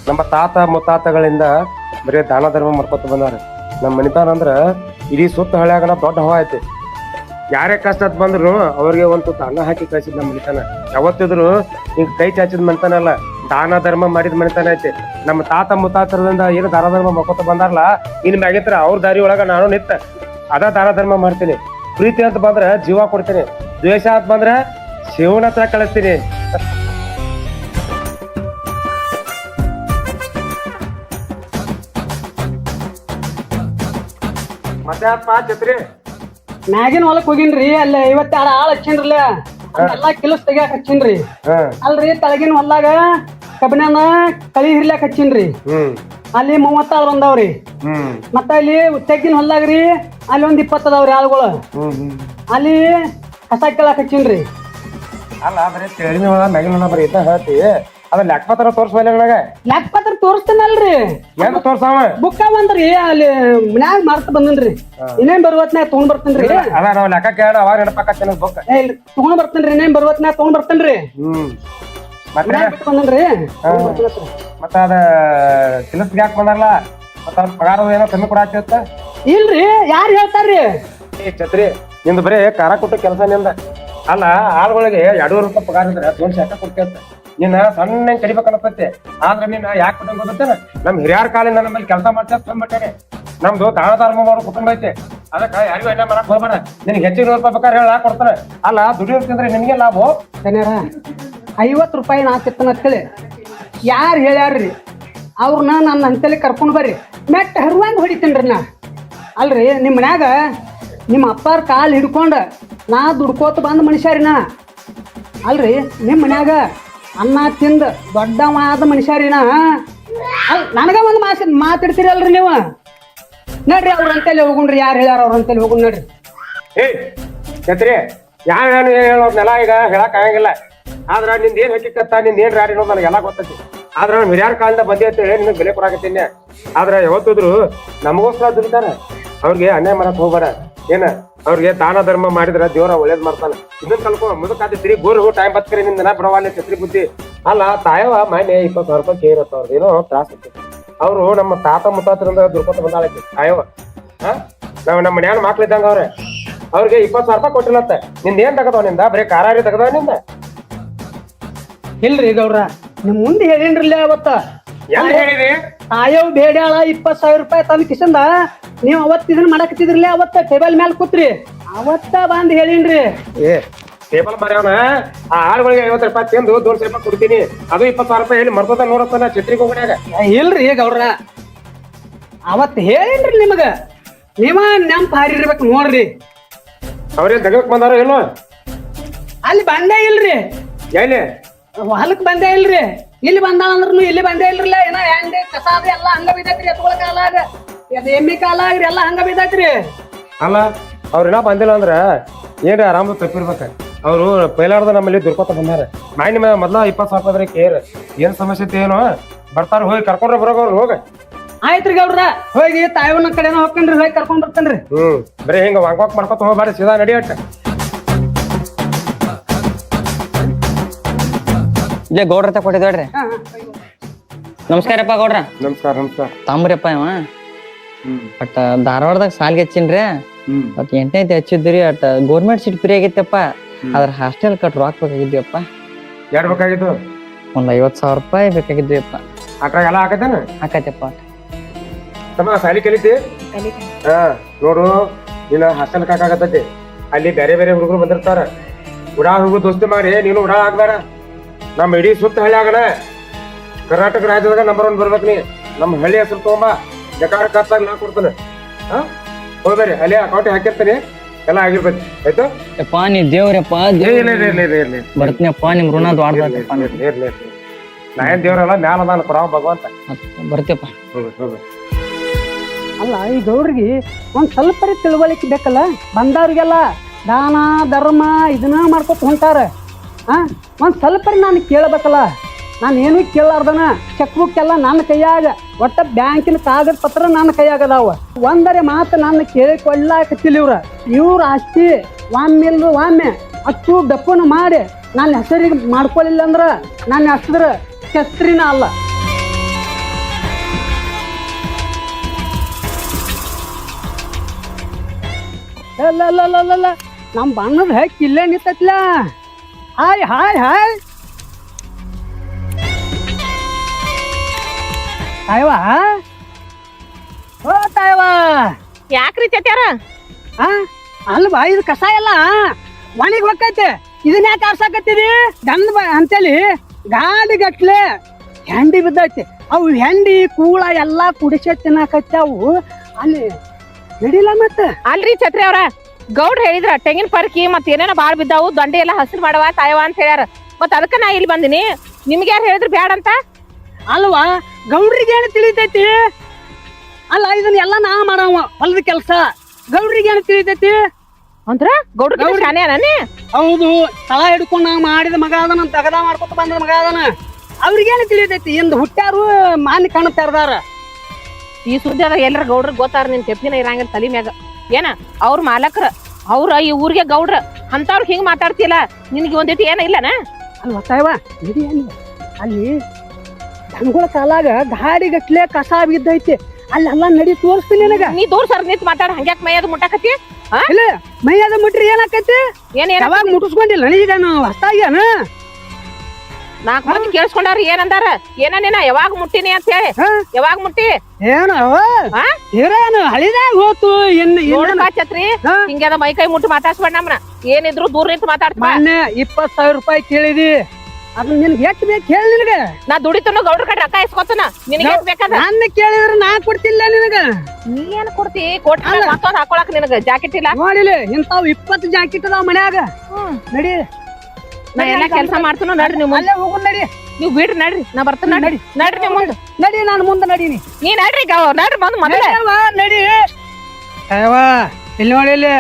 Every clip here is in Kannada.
ನಮ್ಮ ತಾತ ಮುತ್ತಾತಗಳಿಂದ ಬರೀ ದಾನ ಧರ್ಮ ಮಾಡ್ಕೊತ ಬಂದಾರ. ನಮ್ಮ ಮನಿತಾನ ಅಂದ್ರ ಇಡೀ ಸುತ್ತ ಹಳ್ಯಾಗನ ದೊಡ್ಡ ಹವಾ ಐತಿ. ಯಾರೇ ಕಷ್ಟ ಬಂದ್ರು ಅವ್ರಿಗೆ ಒಂದು ತುತ್ತು ಅನ್ನ ಹಾಕಿ ಕಳ್ಸಿದ್ ನಮ್ಮ ಮನಿತಾನ. ಯಾವತ್ತಿದ್ರು ಹಿಂಗ್ ಕೈ ಚಾಚಿದ್ ಮನಿತಾನಲ್ಲ, ದಾನ ಧರ್ಮ ಮಾಡಿದ ಮನಿತಾನ ಐತಿ. ನಮ್ಮ ತಾತ ಮುತ್ತಾತರದಿಂದ ಏನು ದಾನ ಧರ್ಮ ಮಾಡ್ಕೊತ ಬಂದಾರಲ್ಲ, ಇನ್ ಮ್ಯಾಗಿತ್ರ ಅವ್ರ ದಾರಿ ಒಳಗ ನಾನು ನಿತ್ತ ಅದ ದಾನ ಧರ್ಮ ಮಾಡ್ತೀನಿ. ಪ್ರೀತಿ ಅಂತ ಬಂದ್ರ ಜೀವ ಕೊಡ್ತೀನಿ, ದ್ವೇಷ ಅಂತ ಬಂದ್ರ ಶಿವನ ಹತ್ರ ಕಳಿಸ್ತೀನಿ. ಮತ್ತೆ ಛತ್ರಿ ಮ್ಯಾಗಿನ ಹೊಲಕ್ ಹೋಗಿನ್ರಿ. ಅಲ್ಲಿ 52 ಆಳ್ ಹಚ್ಚಿನ್ರಲ್ಲ, ಎಲ್ಲಾ ಕೆಲಸ ತೆಗಿಯಾಕ ಹಚ್ಚಿನ್ರಿ. ಅಲ್ರಿ ತಳಗಿನ ಹೊಲ್ದಾಗ ಕಬ್ಬಿನ ಕಳಿ ಹಿರ್ಲಾಕ್ ಹಚ್ಚಿನ್ರಿ. ಅಲ್ಲಿ 30 ಆಳ್ ಬಂದಾವ್ರಿ. ಮತ್ತ ಇಲ್ಲಿ ತೆಗ್ಗಿನ ಹೊಲ್ದಾಗ್ರಿ ಅಲ್ಲಿ ಒಂದ್ 20 ಅದಾವ್ರಿ ಆಳುಗಳು. ಅಲ್ಲಿ ಕಸ ಕೇಳಾಕ್ ಹಚ್ಚಿನ್ರಿ. ಅಲ್ಲ ಬರೀ ತೆಳಿನ ಮ್ಯಾಗಿನ ಬರೀ ಇದ್ದ ಹೇಳ್ತಿ, ಅದ ಲೆಕ್ಕಪತ್ರ ತೋರ್ಸ್ಬಲ್ಲ ನನಗ. ಲೆಕ್ಕಪತ್ರ ತೋರಿಸ್ತೇನಲ್ರಿ, ಹೆಂಗ ತೋರ್ಸಾವ? ಬುಕ್ಕ ಬಂದ್ರಿ ಅಲ್ಲಿ ಮನ್ಯಾಗ ಮಾರ್ತ ಬಂದನ್ರಿ. ಇನ್ನೇನ್ ಬರುವತ್ನ್ಯಾಗ ತಗೊಂಡ್ ಬರ್ತೇನ್ರಿ. ಅದ ನಾವ್ ಲೆಕ್ಕ ಕೇಳ ಅವಾಗ ನೆನಪಾಕತ್ತೇನ ಬುಕ್ ತಗೊಂಡ್ ಬರ್ತೇನ್ರಿ. ಇನ್ನೇನ್ ಬರುವತ್ನ್ಯಾಗ ತಗೊಂಡ್ ಬರ್ತೇನ್ರಿ. ಬಂದನ್ರಿ. ಮತ್ತ ಅದ ಕೆಲಸಕ್ಕೆ ಯಾಕೆ ಬಂದಾರಲ್ಲ, ಮತ್ತ ಅವ್ರ ಪಗಾರ ಏನೋ ಕಮ್ಮಿ ಕೊಡಾಕತ್ತ? ಇಲ್ರಿ, ಯಾರು ಹೇಳ್ತಾರ್ರಿ? ಛತ್ರಿ ನಿಂದ ಬರೀ ಖಾರ ಕೊಟ್ಟು ಕೆಲಸ ನಿಂದ ಅಲ್ಲ. ಆಳುಗಳಿಗೆ 200 ರೂಪಾಯಿ ಪಗಾರ ಇದ್ರೆ 200 ಯಾಕ ಕೊಡ್ತೇತ? ನಿನ್ನ ಸಣ್ಣ ಕಡಿಬೇಕನ್ನತ್ತೆ. ಆದ್ರೆ ನೀನ್ ಯಾಕೆ ಕೊಟ್ಟಂಗ ಗೊತ್ತೇನ? ನಮ್ ಹಿರಿಯರ ಕಾಲಿಂದ ನಮ್ಮಲ್ಲಿ ಕೆಲಸ ಮಾಡ್ತಾ ತಂದ್ಬಿಟ್ಟೇನೆ. ನಮ್ದು ದಾನ ಧರ್ಮ ಮಾಡೋ ಕುಟುಂಬ ಐತಿ. ಅದಕ್ಕ ಯಾರಿಗೂ ಎಣ್ಣೆ ಮಾಡಕ್ ಹೋಗ್ಬೇಡ. ನಿನ್ಗೆ ಹೆಚ್ಚಿಗೆ 100 ರೂಪಾಯಿ ಬೇಕಾದ್ರೆ ಹೇಳ ಕೊಡ್ತಾನೆ. ಅಲ್ಲ ದುಡಿಯೋದ್ಕಿಂದ್ರೆ ನಿನ್ಗೆ ಲಾಭ. 50 ರೂಪಾಯಿ ನಾತಿತ್ತನ ಅಂತೇಳಿ ಯಾರು ಹೇಳ್ಯಾರ್ರಿ? ಅವ್ರನ್ನ ನನ್ನ ಅಂತೇಳಿ ಕರ್ಕೊಂಡ್ ಬರ್ರಿ, ಮೆಟ್ಟ ಹರುವಂಗ್ ಹೊಡಿತೀನ್ರಿ ನಾ. ಅಲ್ರಿ ನಿಮ್ಮ ಮನ್ಯಾಗ ನಿಮ್ಮ ಅಪ್ಪಾರ ಕಾಲ್ ಹಿಡ್ಕೊಂಡ ನಾ ದುಡ್ಕೋತ ಬಂದ ಮನುಷ್ಯರಿನ. ಅಲ್ರಿ ನಿಮ್ಮ ಮನ್ಯಾಗ ಅನ್ನ ತಿಂದ ದೊಡ್ಡವಾದ ಮನುಷ್ಯರಿನ. ನನಗ ಒಂದು ಮಾತಾಡ್ತೀರಲ್ರಿ ನೀವು. ನೋಡ್ರಿ ಅವ್ರ ಅಂತೇಳಿ ಹೋಗುಣ್ರಿ. ಯಾರು ಹೇಳ್ಯಾರ ಅವ್ರ ಅಂತೇಳಿ ಹೋಗುಣ್ ನೋಡ್ರಿ. ಛತ್ರಿ ಯಾರು ಹೇಳೋದ್ನೆಲ್ಲ ಈಗ ಹೇಳಕ್ ಆಗಂಗಿಲ್ಲ. ಆದ್ರ ನಿಂದ ಏನ್ ಹಕ್ಕಿಕತ್ತ, ನಿಂದ ಏನ್ ರಾಡಿ ಅನ್ನೋದು ನನಗೆಲ್ಲ ಗೊತ್ತೈತಿ. ಆದ್ರ ಹಿರಿಯರ ಕಾಲದಿಂದ ಬಂದೈತಿ, ನಿನಗ್ ಬೆಲೆ ಕೊಡಾಕತ್ತೀನಿ. ಆದ್ರ ಯಾವತ್ತಿದ್ರು ನಮಗೋಸ್ಕರ ದುಡಿತಾರ. ಅವ್ರಿಗೆ ಅನ್ಯಾಯ ಮಾಡಕ್ ಹೋಗ್ಬೇಡ. ಏನ ಅವ್ರಿಗೆ ದಾನ ಧರ್ಮ ಮಾಡಿದ್ರ ದೇವ್ರ ಒಳ್ಳೇದ್ ಮಾಡ್ತಾನ. ಇದನ್ನ ಕಲ್ಕೊ ಮುದಕಾತಿರಿ. ಗೋರ್ ಟೈಮ್ ಬತ್ಕರಿ ನಿಂದ ಬಿಡವಾಲೆ ಛತ್ರಿ ಬುದ್ಧಿ. ಅಲ್ಲ ತಾಯವ ಮಾನ್ಯ 20,000 ರೂಪಾಯಿ ಕೇಳಿರತ್ತ. ಅವ್ರದ್ದು ಏನೋ ತ್ರಾಸ ಐತಿ. ಅವ್ರು ನಮ್ಮ ತಾತ ಮುತ್ತಾತರಿಂದ ದುಡ್ಕೊತ ಬಂದಾಳೈತಿ ತಾಯವ. ನಾವ್ ನಮ್ಮ ಮನ್ಯಾನ ಮಕ್ಳಿದ್ದಂಗ ಅವ್ರಿಗೆ 20,000 ರೂಪಾಯಿ ಕೊಟ್ಟಿಲ್ಲತ್ತ. ನಿಂದ ಏನ್ ತಗದವ? ನಿಂದ ಬರೀ ಕಾರಾರಿ ತಗದವ ನಿಂದ? ಇಲ್ರಿ ಗೌಡ್ರ, ನಿಮ್ ಮುಂದೆ ಹೇಳಿನ್ರಲ್ಲ ಅವತ್ತ. ಎಲ್ಲಿ ಹೇಳಿರಿ? ತಾಯವ್ ಬೇಡ್ಯಾಳ 20,000 ರೂಪಾಯಿ ತಂದ್ ಕಿಶಂದ ನೀವ್ ಅವತ್ ಇದನ್ನ ಮಾಡಕತ್ತಿದ್ರಲ್ಲ. ಅವತ್ತ ಟೇಬಲ್ ಮ್ಯಾಲ ಕೂತ್ರಿ, ಅವತ್ತ ಬಂದ್ ಹೇಳಿನ್ರಿ. ಟೇಬಲ್ ಮರ್ಯಾವನ ಆ ಆಳುಗಳಿಗೆ 50 ರೂಪಾಯಿ ತಿಂದು 200 ರೂಪಾಯಿ ಕೊಡ್ತೀನಿ. ಅದು 20,000 ರೂಪಾಯಿ ಹೇಳಿ ಮರ್ತದ 100 ಛತ್ರಿಗೆ ಹೋಗ್ಯಾಗ. ಇಲ್ರಿ ಗೌಡ್ರ, ಅವತ್ ಹೇಳಿನ್ರಿ ನಿಮಗ. ನೀವ ನೆಂಪ ಹಾರಿರ್ಬೇಕು ನೋಡ್ರಿ. ಅವ್ರೇನ್ ತೆಗಕ್ ಬಂದಾರ ಏನೋ? ಅಲ್ಲಿ ಬಂದೇ ಇಲ್ರಿ. ಎಲ್ಲಿ? ಹೊಲಕ್ ಬಂದೇ ಇಲ್ರಿ. ಇಲ್ಲಿ ಬಂದಾಳ ಅಂದ್ರೂ ಇಲ್ಲಿ ಬಂದೇ ಇಲ್ರಿಲ್ಲ. ಏನ ಹೆಂಗೆ ಕಸ ಅದು ಎಲ್ಲ ಹಂಗ ಬಿದ್ದೈತ್ರಿ. ಎತ್ಕೊಳ ಕಾಲಾಗ ಎಮ್ಮಿ ಕಾಲಾಗ್ರಿ ಎಲ್ಲ ಹಂಗ ಬಿದ್ದೈತ್ರಿ. ಅಲ್ಲ ಅವ್ರೆಲ್ಲ ಬಂದಿಲ್ಲ ಅಂದ್ರ ಏನ್ರಿ ಆರಾಮ ತಪ್ಪಿರ್ಬೇಕ. ಅವ್ರು ಪೈಲಾರ್ದ ನಮ್ಮಲ್ಲಿ ದುರ್ಕೋತ ಬಂದಾರ. ಮಾಯಿನ ಮೊದ್ಲ 20,000 ರೂಪಾಯಿ ಕೇರ್ ಏನ್ ಸಮಸ್ಯೆ ಐತಿ ಏನೋ ಬರ್ತಾರ. ಹೋಗಿ ಕರ್ಕೊಂಡ್ರೆ ಬರೋವ್ರು ಹೋಗ. ಆಯ್ತ್ರಿ ಗೌಡ್ರ, ಹೋಗಿ ತಾಯವನ ಕಡೆನ ಹೋಗ್ತೇನ್ರಿ. ಹೋಗಿ ಕರ್ಕೊಂಡ್ ಬರ್ತೇನ್ರಿ. ಬರೀ ಹಿಂಗ ವಾಕ್ ಮಾಡ್ಕೊತ ಹೋಗ್ಬಾರಿ, ಸೀದಾ ನಡಿಯಟ್ಟ. ಇಲ್ಲೇ ಗೌಡ್ರ ತ ಕೊಟ್ಟಿದ್ರಿ. ನಮಸ್ಕಾರಪ್ಪ ಗೌಡ್ರ. ನಮಸ್ಕಾರ. ನಮಸ್ಕಾರ. ತಾಮ್ರಪ್ಪ ಇವ ಬಟ್ ಧಾರವಾಡದಾಗ ಸಾಲಿಗೆ ಹಚ್ಚಿನ್ರಿ. ಬಟ್ 8ನೇದು ಹಚ್ಚಿದ್ರಿ. ಅಟ್ ಗೌರ್ಮೆಂಟ್ ಸೀಟ್ ಫ್ರೀ ಆಗಿತ್ತಪ್ಪ. ಅದ್ರ ಹಾಸ್ಟೆಲ್ ಕಟ್ ರೊಕ್ಕ ಬೇಕಾಗಿದ್ವಿಪ್ಪ. ಯಾರು ಬೇಕಾಗಿತ್ತು? ಒಂದ್ 50,000 ರೂಪಾಯಿ ಬೇಕಾಗಿದ್ವಿಪ್ಪ. ಅಟ್ರಾಗ ಎಲ್ಲ ಹಾಕತ್ತೇನ? ಹಾಕತ್ತಪ್ಪ. ತಮ್ಮ ಸಾಲಿ ಕಲಿತಿ? ನೋಡು, ನೀನ ಹಾಸ್ಟೆಲ್ ಹಾಕಾಗತ್ತೈತಿ. ಅಲ್ಲಿ ಬೇರೆ ಬೇರೆ ಹುಡುಗರು ಬಂದಿರ್ತಾರ. ಉಡಾ ಹುಡುಗರು ದೋಸ್ತಿ ಮಾಡಿ ನೀನು ಉಡಾ ಆಗ್ಬೇಡ. ನಮ್ಮ ಇಡೀ ಸುತ್ತ ಹಳ್ಳಿ ಆಗಣ ಕರ್ನಾಟಕ ರಾಜ್ಯದಾಗ ನಂಬರ್ 1 ಬರ್ಬೇಕು. ನೀ ನಮ್ಮ ಹಳ್ಳಿ ಹೆಸರು ತಗೊಂಬ. ಬೇಕಾದ್ರೆ ಖರ್ಚಾಗ ನಾ ಕೊಡ್ತಾನೆ. ಹೋಗ್ಬೇರಿ, ಅಲ್ಲಿ ಅಕೌಂಟ್ ಹಾಕಿರ್ತೀನಿ. ಎಲ್ಲ ಆಗಿರ್ಬೇಕು. ಆಯ್ತು? ಯಪ್ಪ ನೀ ದೇವ್ರಪ್ಪ. ಬರ್ತೀನಪ್ಪ, ನಿಮ್ ಋಣ ದ್ವಾಡ್ದಪ್ಪ. ನಾ ಏನ್ ದೇವ್ರಲ್ಲ, ಮ್ಯಾಲ ನಾನು ಕೊಡವ ಭಗವಂತ. ಬರ್ತೀಯಪ್ಪ. ಅಲ್ಲ ಈ ಗೌಡ್ರಿಗೆ ಒಂದ್ ಸ್ವಲ್ಪ ತಿಳುವಳಿಕೆ ಬೇಕಲ್ಲ. ಬಂದವ್ರಿಗೆಲ್ಲ ದಾನ ಧರ್ಮ ಇದನ್ನ ಮಾಡ್ಕೊತ ಹೊಂಟಾರ. ಒಂದ್ ಸ್ವಲ್ಪ ನಾನು ಕೇಳಬೇಕಲ್ಲ. ನಾನು ಏನು ಕೇಳಾರ್ದನ ಚೆಕ್ ಬುಕ್ ಎಲ್ಲ ನನ್ನ ಕೈಯಾಗ, ಒಟ್ಟ ಬ್ಯಾಂಕಿನ ಕಾಗದ ಪತ್ರ ನನ್ನ ಕೈಯಾಗದಾವ. ಒಂದರೆ ಮಾತು ನನ್ನ ಕೇಳಿಕೊಳ್ಳಾಕತ್ತಿಲ್ಲ. ಇವ್ರ ಆಸ್ತಿ ಒಮ್ಮೆ ಅಷ್ಟು ಡಪ್ಪನ ಮಾಡಿ ನನ್ನ ಹೆಸರಿಗೆ ಮಾಡ್ಕೊಳ್ಳಿಲ್ಲ ಅಂದ್ರ ನನ್ನ ಹೆಸರು ಛತ್ರಿನ ಅಲ್ಲ. ಅಲ್ಲ ನಮ್ ಬಣ್ಣದ ಹಕ್ಕಿ ಇಲ್ಲೇ ನಿಂತತ್ಲ. ಹಾಯ್ ಹಾಯ್ ಹಾಯ್ ತಾಯವಾ, ಓ ತಾಯವಾ. ಯಾಕ್ರಿ ಚಟ್ಯಾರ? ಅಲ್ವಾ ಇದು ಕಸ ಎಲ್ಲ ಒಣಗಿ ಹೋಗೈತೆ, ಇದನ್ನ ಯಾಕೆ ಆರ್ಸಾಕತ್ತಿದಿ ದನದ ಅಂತೇಳಿ ಗಾಡಿ ಗಟ್ಲೆ ಹೆಂಡಿ ಬಿದ್ದೈತಿ. ಅವು ಹೆಂಡಿ ಕೂಳ ಎಲ್ಲಾ ಕುಡಿಸ ತಿನ್ನಾಕತ್ತಾವು. ಅಲ್ಲಿ ನಡಿಲ್ಲ ಮತ್ತ. ಅಲ್ರಿ ಛತ್ರಿ ಅವ್ರ, ಗೌಡ್ರ ಹೇಳಿದ್ರ ತೆಂಗಿನ ಪರ್ಕಿ ಮತ್ ಏನೇನೋ ಬಾಳ್ ಬಿದ್ದಾವು, ದೊಂಡೆ ಎಲ್ಲ ಹಸಿರು ಮಾಡವ ತಾಯವ ಅಂತ ಹೇಳ್ಯಾರ. ಮತ್ ಅದಕ್ಕ ನಾ ಇಲ್ಲಿ ಬಂದಿನಿ. ನಿಮ್ಗೆ ಯಾರು ಹೇಳಿದ್ರು ಬ್ಯಾಡ ಅಂತ? ಅಲ್ವಾ ಗೌಡ್ರಿಗೆ ಏನು ತಿಳಿತೈತಿ? ಅಲ್ಲ ಇದನ್ನ ಎಲ್ಲ ನಾ ಮಾಡವ ಹೊಲದ ಕೆಲ್ಸ, ಗೌಡ್ರಿಗೆ ಏನು ತಿಳಿತೈತಿ ಅಂದ್ರ ಗೌಡ್ರ ಶಾನೆ ಅನೇ? ಹೌದು, ತಳ ಹಿಡ್ಕೊಂಡ್ ನಾ ಮಾಡಿದ ಮಗ ಅದನ, ತಗದ ಮಾಡ್ಕೊತ ಬಂದ ಮಗ ಅದನ. ಅವ್ರಿಗೇನು ತಿಳಿತೈತಿ? ಇಂದ ಹುಟ್ಟ್ಯಾರು ಮಾನಿ ಕಣ್ಣು ತೆರೆದಾರ. ಈ ಸುದ್ದಿ ಅದ ಎಲ್ಲರ ಗೌಡ್ರ ಗೊತ್ತಾರ. ನಿನ್ ತೆಪ್ಪಿನ ಇರಂಗಿಲ್ಲ ತಲಿ ಮ್ಯಾಗ. ಏನ ಅವ್ರ ಮಾಲಕ್ರ, ಅವ್ರ ಈ ಊರಿಗೆ ಗೌಡ್ರ ಅಂತವ್ರ ಹಿಂಗ್ ಮಾತಾಡ್ತಿಲ್ಲ. ನಿನ್ಗೆ ಒಂದಿಟ್ಟು ಏನ ಇಲ್ಲನ? ಅಲ್ವಾ ತಾಯವ, ನಡಿ ಏನಿಲ್ಲ. ಅಲ್ಲಿ ದನಗಳ ಕಾಲಾಗ ಗಾಡಿ ಗಟ್ಲೆ ಕಸ ಬಿದ್ದೈತಿ, ಅಲ್ಲೆಲ್ಲ ನಡಿ ತೋರಿಸ್ತೀನಿ ನಿನಗ. ನೀ ದೂರ ಸರ್ ನಿಂತ್ ಮಾತಾಡ. ಹಂಗ್ಯಾಕ್ ಮೈಯದು ಮುಟ್ಟಕತಿ? ಇಲ್ಲ ಮೈಯಾದ ಮುಟ್ರಿ ಏನಾಕೈತಿ? ಏನ್ ಯಾವಾಗ ಮುಟ್ಟಿಸ್ಕೊಂಡಿಲ್ಲ ಈಗ ನಾನು ಹೊಸ್ತಾಗ್ಯಾನ. ನಾಕ್ ಮಂದಿ ಕೇಳಿಸ್ಕೊಂಡಾರ ಏನಂದಾರ? ಏನೇನ ಯಾವಾಗ ಮುಟ್ಟಿನಿ ಅಂತ ಹೇಳಿ. ಯಾವಾಗ ಮುಟ್ಟಿ? ಏನವ ಹಳಿದಾಗ ಹೋತು ಛತ್ರಿ ಹಿಂಗ್ಯಾದ ಮೈ ಕೈ ಮುಟ್ಟಿ ಮಾತಾಡ್ಸ್ಬೇಡ ನಮ್ಮನ. ಏನಿದ್ರು ದೂರ ನಿಂತು ಮಾತಾಡ್ತ. ಮೊನ್ನೆ 20,000 ರೂಪಾಯಿ ಕೇಳಿದಿ, ಅದನ್ನ ನಿನ್ಗೆ ಎಷ್ಟು ಬೇಕು ಹೇಳಿ ನಿನಗ. ನಾ ದುಡಿತನು ಗೌಡ್ರ ಕಡೆ ರೊಕ್ಕ ಇಸ್ಕೊತನ. ನಿನಗೆ ಎಷ್ಟು ಬೇಕಾದ? ನನ್ನ ಕೇಳಿದ್ರೆ ನಾ ಕೊಡ್ತಿಲ್ಲ ನಿನಗ. ನೀ ಏನ್ ಕೊಡ್ತಿ? ಕೊಟ್ಟ ಮತ್ತೊಂದ್ ಹಾಕೊಳಕ್ ನಿನಗ ಜಾಕೆಟ್ ಇಲ್ಲ ನೋಡಿಲ್ಲ ಇಂತಾವ್ 20 ಜಾಕೆಟ್ ಅದಾವ ಮನ್ಯಾಗ. ನಡಿ ನಾ ಎಲ್ಲಾ ಕೆಲ್ಸ ಮಾಡ್ತನು. ನಡ್ರಿ ನೀವು ಅಲ್ಲೇ ಹೋಗು. ನಡಿ ನೀವು ಬಿಡ್ರಿ, ನಡ್ರಿ ನಾ ಬರ್ತೇನೆ. ನಡ್ರಿ ನಡ್ರಿ ನೀವು ಮುಂದೆ ನಡಿ, ನಾನು ಮುಂದೆ ನಡೀನಿ. ನೀ ನಡ್ರಿ ನಡ್ರಿ ಬಂದು ಮೊದಲ ನಡಿ. ಅಯ್ಯವಾ ಇಲ್ಲಿ ನೋಡಿ, ಇಲ್ಲಿ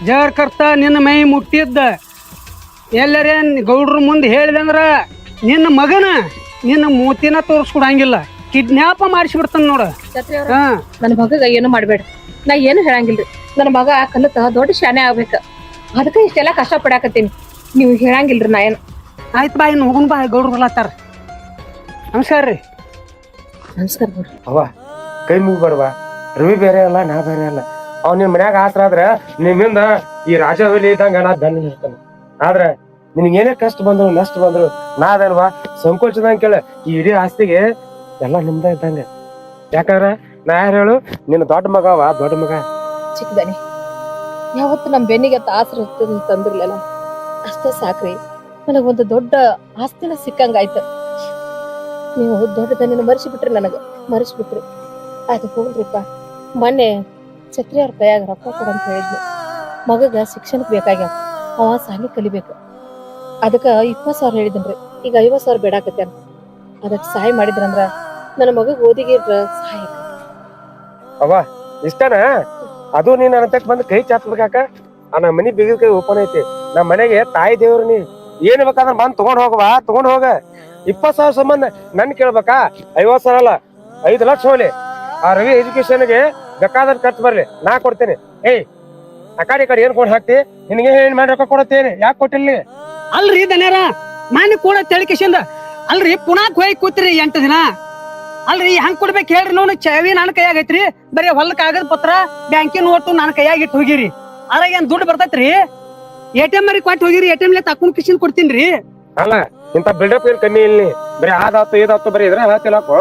ಜರ್ ಕರ್ತ ನಿನ್ನ ಮೈ ಮುಟ್ಟಿದ್ದ ಎಲ್ಲರೇ ಗೌಡ್ರ ಮುಂದೆ ಹೇಳಿದಂದ್ರ ನಿನ್ನ ಮಗನ ನಿನ್ನ ಮೂತಿನ ತೋರಿಸ್ಕೊಡಂಗಿಲ್ಲ, ಕಿಡ್ನಾಪ್ ಮಾಡಿಸ್ಬಿಡ್ತಾನ ನೋಡ. ನನ್ನ ಮಗಗ ಏನು ಮಾಡ್ಬೇಡ. ನಾ ಏನು ಹೇಳಂಗಿಲ್ರಿ. ನನ್ನ ಮಗ ಕಲಿತ ದೊಡ್ಡ ಶಾನೆ ಆಗ್ಬೇಕ. ಅದಕ್ಕ ಇಷ್ಟೆಲ್ಲಾ ಕಷ್ಟ ಪಡಾಕತ್ತೀನಿ. ನೀವು ಹೇಳಂಗಿಲ್ರಿ. ನಾ ಏನು ಆಯ್ತು ಬಾ, ಇನ್ನು ಹೋಗುನ್ ಬಾ, ಗೌಡ್ರು ಬರ್ಲಾತಾರ. ನಮಸ್ಕಾರ ರೀ. ನಮಸ್ಕಾರ ಗೌಡ್ರಿ. ಅವ ಕೈ ಮುಗ್ಬಾರ್ವಾ, ರವಿ ಬೇರೆ ಅಲ್ಲ ನಾ ಬೇರೆ ಅಲ್ಲ. ಅವ್ ನಿನ್ ಮನ್ಯಾಗ ಆಸರ ಆದ್ರ ನಿಮ್ಮಿಂದ ಈ ರಾಜವಲಿ ಇದ್ದಂಗ ನಾ ದಂಡ ಇರ್ತಾನ. ಆದ್ರ ನಿನ್ಗೇನೇ ಕಷ್ಟ ಬಂದ್ರು ನಷ್ಟ ಬಂದ್ರು ನಾ ಅದಲ್ವಾ ಸಂಕೋಚದಂಗ ಕೇಳ. ಈ ಇಡೀ ಆಸ್ತಿಗೆ ಎಲ್ಲಾ ನಿಮ್ದ ಇದ್ದಂಗ. ಯಾಕಂದ್ರ ನಾ ಯಾರು ಹೇಳು, ನಿನ್ನ ದೊಡ್ಡ ಮಗ ಅವ, ದೊಡ್ಡ ಮಗ. ಚಿಕ್ಕದಾನೆ ಯಾವತ್ತು ನಮ್ ಬೆನ್ನಿಗೆ ಆಸರ ತಂದಿರ್ಲಿಲ್ಲ. ಅಷ್ಟೇ ಸಾಕ್ರಿ, ನನಗೊಂದು ದೊಡ್ಡ ಆಸ್ತಿನ ಸಿಕ್ಕಂಗಾಯ್ತು. ನೀವು ದೊಡ್ಡದನ್ನ ಮರೆಸಿಬಿಟ್ರಿ, ನನಗ ಮರೆಸಿಬಿಟ್ರಿ. ಆಯ್ತು ಹೋಗ್ರಿಪ್ಪ. ಮೊನ್ನೆ ಛತ್ರಿ ಅವ್ರ ಕೈಯಾಗ ರೊಕ್ಕ ಕೊಡಂತ ಹೇಳಿದ್ನು. ಮಗಗ ಶಿಕ್ಷಣಕ್ಕೆ ಬೇಕಾಗ್ಯಾವ, ಅವ ಸಾಲಿ ಕಲಿಬೇಕು. ಅದಕ್ಕ 20,000 ಹೇಳಿದನ್ರಿ. ಈಗ 50,000 ಬೇಡಾಕತ್ತೇನ. ಅದಕ್ಕೆ ಸಹಾಯ ಮಾಡಿದ್ರಂದ್ರ ನನ್ನ ಮಗಗ್ ಓದಿಗೆ ಸಹಾಯ. ಅವ ಇಷ್ಟನ ಅದು ನೀನ್ ಅನಂತಕ್ ಬಂದ್ ಕೈ ಚಾಚ್ಬೇಕಾಕ. ನಮ್ಮ ಮನಿ ಬಿಗಿದ ಕೈ ಓಪನ್ ಐತಿ. ನಮ್ಮ ಮನೆಗೆ ತಾಯಿ ದೇವ್ರು ನೀ. ಏನ್ ಬೇಕಾದ್ರ ಬಂದ್ ತಗೊಂಡ್ ಹೋಗವಾ, ತಗೊಂಡ್ ಹೋಗ. 20,000 ಸಂಬಂಧ ನನ್ ಕೇಳ್ಬೇಕಾ? 50,000 ಅಲ್ಲ, 5 ಲಕ್ಷ ಹೋಗ್ಲಿ. ಆ ರವಿ ಎಜುಕೇಶನ್ಗೆ ಬೇಕಾದ ಖರ್ಚು ಬರ್ಲಿ, ನಾ ಕೊಡ್ತೇನೆ. ಏಯ್ ಆ ಕಡೆ ಏನ್ ಕೊಂಡ್ ಹಾಕ್ತಿ? ನಿನಗೆ ಏನ್ ಮಾಡಿ ರೊಕ್ಕ ಕೊಡತ್ತೇನೆ, ಯಾಕೆ ಕೊಟ್ಟಿಲ್ಲ? ಅಲ್ರಿ ದನ್ಯಾರ ಮಾನಿ ಕೂಡ ತೆಳಿಕೆಸಿಂದ ಅಲ್ರಿ ಪುನಾಕ್ ಹೋಗಿ ಕೂತ್ರಿ 8 ದಿನ. ಅಲ್ರಿ ಹೆಂಗ್ ಕೊಡ್ಬೇಕು ಹೇಳ್ರಿ? ನೋಡು ಚಾವಿ ನನ್ನ ಕೈಯಾಗ ಐತ್ರಿ, ಬರೀ ಹೊಲಕ್ ಕಾಗದ ಪತ್ರ ಬ್ಯಾಂಕಿನ ನೋಟು ನನ್ನ ಕೈಯಾಗ ಇಟ್ಟು ಹೋಗಿರಿ. ಅದ್ರಾಗ ಏನ್ ದುಡ್ಡು ಬರ್ತೈತ್ರಿ? ATM ಮರಿ ಕೊಟ್ಟು ಹೋಗಿರಿ, ATM ತಕೊಂಡ್ ಕಿಸಿನ್ ಕೊಡ್ತೀನ್ರಿ. ಅಲ್ಲ ಇಂತ ಬಿಲ್ಡಪ್ ಏನ್ ಕಮ್ಮಿ ಇಲ್ಲಿ. ಬರೀ ಆದಾತು ಇದಾತು ಬರೀ ಇದ್ರ ಹಾಕಿಲಾಕೋ.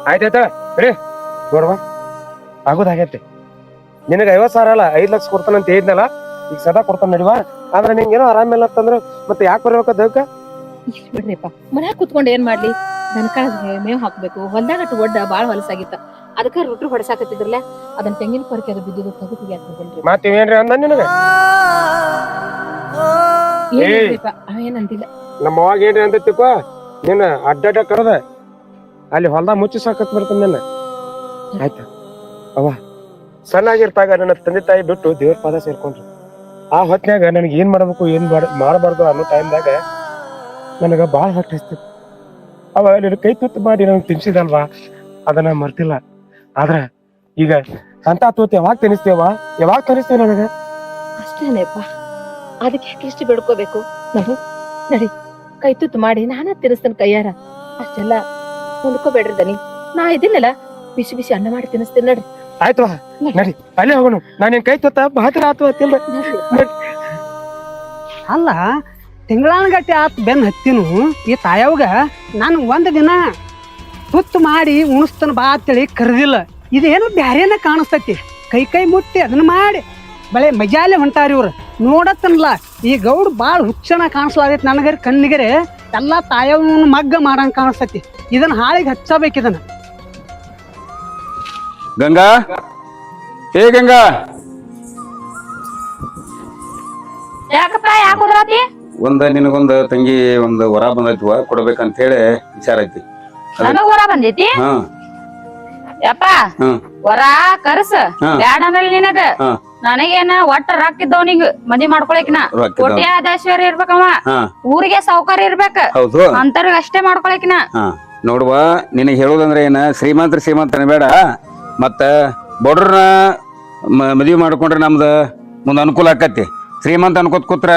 ಆಯ್ತಾಯ್ತ ಬರೀ ನೋಡ್ವಾ, ಆಗೋದಾಗೈತಿ. ನಿನಗ 50,000 ಅಲ್ಲ 5 ಲಕ್ಷ ಕೊಡ್ತಾನಂತ ಹೇಳಿದ್ನಲ್ಲ, ಈಗ ಸದಾ ಕೊಡ್ತಾನ ನಡಿವಾ. ಆದ್ರೆ ನಿಂಗೇನೋ ಆರಾಮಿಲ್ಲ ಅಂತಂದ್ರ ಮತ್ತೆ ಯಾಕೆ ಬರ್ಬೇಕ ಅದಕ್ಕ? ಬಿಡ್ರಿಪ್ಪ, ಮನ್ಯಾಗ ಕುತ್ಕೊಂಡ್ ಏನ್ ಮಾಡ್ಲಿ? ದನಕಳದ ಮೇವ್ ಹಾಕ್ಬೇಕು, ಹೊಲ್ದಾಗ ಒಡ್ಡ ಬಾಳ ಹೊಲಸಾಗಿತ್ತ. ಅದಕ್ಕ ರೊಟ್ಟಿ ಹೊಡಸಾಕತ್ತಿದ್ರಲ್ಲ, ಅದನ್ನ ತೆಂಗಿನ ಪರ್ಕೆ ಅದು ಬಿದ್ದಿದ್ದು ತಗದು ಹಾಕಿದ್ರಿ. ಮತ್ತೇನ್ರಿ ಅಂದ ನಿನಗ? ಅವೇನಂದಿಲ್ಲ. ನಮ್ಮ ಅವಾಗ ಏನ್ರಿ ಅಂತೈತಿಪ್ಪ, ನಿನ್ನ ಅಡ್ಡಾಡ ಕರದ ಅಲ್ಲಿ ಹೊಲ್ದಾಗ ಮುಚ್ಚಿ ಸಾಕತ್ ಬರ್ತಾನ ನಿನ್ನ. ಆಯ್ತಾ ಅವ ಸಣ್ಣಾಗಿರ್ತಾಗ ನನ್ನ ತಂದೆ ತಾಯಿ ಬಿಟ್ಟು ದೇವ್ರ ಪಾದ ಸೇರ್ಕೊಂಡ್ರು. ಆ ಹೊತ್ನ್ಯಾಗ ನನಗೆ ಏನ್ ಮಾಡ್ಬೇಕು ಏನ್ ಮಾಡಬಾರ್ದು ಅನ್ನೋ ಟೈಮ್ದಾಗ ನನಗ ಬಾಳ ಹೊಟ್ಟೆ ಹಸ್ತಿತ್ತು. ಅವ ನಿನ್ನ ಕೈ ತುತ್ತು ಮಾಡಿ ನನಗೆ ತಿನ್ಸಿದಲ್ವಾ, ಅದನ್ನ ಮರ್ತಿಲ್ಲ. ಆದ್ರ ಈಗ ಅಂತ ತೂತ್ ಯಾವಾಗ ತಿನ್ನಿಸ್ತೇವ, ಯಾವಾಗ ತಿನ್ನಿಸ್ತೇವ ನನಗ? ಅಷ್ಟೇನೇಪ್ಪ, ಅದಕ್ಕೆ ಯಾಕೆ ಇಷ್ಟು ಬೆಡ್ಕೋಬೇಕು? ನಡಿ ಕೈ ತುತ್ತು ಮಾಡಿ ನಾನ ತಿನ್ನಿಸ್ತೇನೆ ಕೈಯಾರ. ಅಷ್ಟೆಲ್ಲ ಉಣ್ಕೋಬೇಡ್ರಿ ದನಿ. ನಾ ಇದಿಲ್ಲಲ್ಲ, ಬಿಸಿ ಬಿಸಿ ಅನ್ನ ಮಾಡಿ ತಿನ್ನಿಸ್ತೇನೆ. ನಡ್ರಿ. ಆಯ್ತು ನಡಿ ಅಲ್ಲೇ ಹೋಗೋಣ. ನಾನು ನಿನ್ ಕೈ ತೊತ್ತ ಬಹಳ ಆತು ಅತ್ತಿಲ್ಲ. ಅಲ್ಲ ತಿಂಗಳಾನಗಟ್ಟೆ ಆತ್ ಬೆನ್ ಹತ್ತಿನು ಈ ತಾಯವ್ಗ ನಾನು ಒಂದ್ ದಿನ ತುತ್ತು ಮಾಡಿ ಉಣಿಸ್ತನ ಬಾ ಅಂತೇಳಿ ಕರೆದಿಲ್ಲ. ಇದೇನು ಬ್ಯಾರೇನ ಕಾಣಿಸ್ತೈತಿ. ಕೈ ಮುಟ್ಟಿ ಅದನ್ನ ಮಾಡಿ ಬಳೆ ಮಜಾಲೆ ಹೊಂಟಾರಿ ಇವ್ರು ನೋಡತ್ತನ್ಲ. ಈ ಗೌಡ್ ಬಾಳ ಹುಚ್ಚನ ಕಾಣಿಸ್ಲಾಗೈತಿ ನನಗರಿ ಕಣ್ಣಿಗರೆ. ಎಲ್ಲಾ ತಾಯವ್ನ ಮಗ್ಗ ಮಾಡಂಗ್ ಕಾಣಿಸ್ತೈತಿ. ಇದನ್ನ ಹಾಳಿಗೆ ಹಚ್ಚಬೇಕು ಇದನ್ನ. ಗಂಗಾ ಏ ಗಂಗಾ, ಯಾಕಪ್ಪ ಯಾಕೆ ಹೋದ್ರಾತಿ? ನಿನಗೊಂದ ತಂಗಿ ಒಂದ್ ವರ ಬಂದೈತಿವ ಕೊಡ್ಬೇಕಂತ ಹೇಳಿ ವಿಚಾರ ಐತಿ. ನನಗ್ ಹೊರ ಬಂದೈತಿ ಯಪ್ಪ. ವರ ಕರ್ಸ ಬ್ಯಾಡ ಅಂದ್ರಲ್ಲಿ ನಿನಗ. ನನಗೇನ ಒಟ್ಟ ರೊಕ್ಕ ಇದ್ದವನಿಗ ಮದಿ ಮಾಡ್ಕೊಳಕಿನ ಕೋಟ್ಯಾಧೀಶ್ವರ ಇರ್ಬೇಕವ. ಊರಿಗೆ ಸಾವುಕಾರ ಇರ್ಬೇಕ. ಅಂತವ್ರಿಗೆ ಅಷ್ಟೇ ಮಾಡ್ಕೊಳಕಿನ. ನೋಡುವ, ನಿನಗ್ ಹೇಳೋದಂದ್ರೆ ಏನ, ಶ್ರೀಮಂತನ ಬೇಡ, ಮತ್ತ ಬಡ್ರನ್ನ ಮದ್ವಿ ಮಾಡ್ಕೊಂಡ್ರೆ ನಮ್ದ ಮುಂದ ಅನುಕೂಲ ಆಕತಿ. ಶ್ರೀಮಂತ ಅನ್ಕೋತ್ ಕೂತ್ರ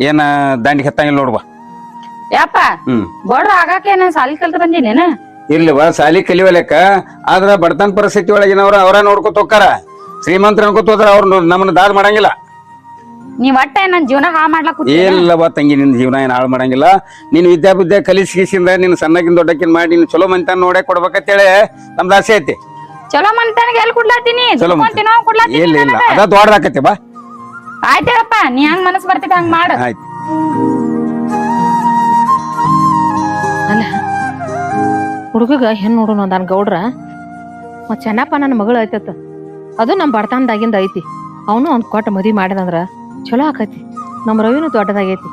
ಏನ ದಾಂಡಿ ಕೆತ್ತಂಗಿಲ್ಲ ನೋಡುವ. ಯಪ್ಪ ಬಡ್ರ ಆಗಾಕೆ ನಾನು ಸಾಲಿ ಕಲ್ತ ಬಂದಿನೇನ? ಇರ್ಲಿವ, ಸಾಲಿ ಕಲಿವಲೆಕ್ಕ. ಆದ್ರ ಬಡತನ ಪರಿಸ್ಥಿತಿ ಒಳಗಿನವ್ರ ಅವರ ನೋಡ್ಕೊತ ಹೋಗ್ತಾರ. ಶ್ರೀಮಂತರ ಅನ್ಕೋತ ಹೋದ್ರ ಅವ್ರು ನಮ್ಮನ್ನ ದಾದ್ ಮಾಡಂಗಿಲ್ಲ. ನೀವ್ ಒಟ್ಟ ನನ್ ಜೀವನ ಹಾಳು ಮಾಡ್ಲಾಕ ಇಲ್ಲವ ತಂಗಿ, ನಿನ್ ಜೀವನ ಏನ್ ಹಾಳು ಮಾಡಂಗಿಲ್ಲ. ನೀನ್ ವಿದ್ಯಾಬುದ್ಧಿ ಕಲಿಸಿಂದ ನಿನ್ ಸಣ್ಣಗಿಂದ ದೊಡ್ಡಕಿನ್ ಮಾಡಿ ನೀನ್ ಚಲೋ ಮಂತಾನ ನೋಡೇ ಕೊಡ್ಬೇಕಂತೇಳಿ ನಮ್ದು ಆಸೆ ಐತಿ. ಚಲೋ ಮಂತಾನಿಗೆ ಎಲ್ಲಿ ಕೊಡ್ಲಾತೀನಿ? ಇಲ್ಲ ಇಲ್ಲ, ಅದ ದೊಡ್ಡದಾಕತಿ ಬಾ. ಆಯ್ತಪ್ಪ, ನೀ ಹಂಗ ಮನಸ್ ಬರ್ತೈತಿ ಹಂಗ ಮಾಡ. ಆಯ್ತು. ಅಲ್ಲ ಹುಡುಗಗ ಹೆಣ್ ನೋಡೋಣ ಅಂದಾನ ಗೌಡ್ರ. ಮತ್ ಚೆನ್ನಪ್ಪ ನನ್ನ ಮಗಳು ಐತತ್, ಅದು ನಮ್ ಬಡತನದಾಗಿಂದ ಐತಿ. ಅವನು ಒಂದ್ ಕೊಟ್ಟ ಮದ್ವಿ ಮಾಡಿದಂದ್ರ ಚಲೋ ಆಕೈತಿ. ನಮ್ ರವಿನೂ ದೊಡ್ಡದಾಗೈತಿ.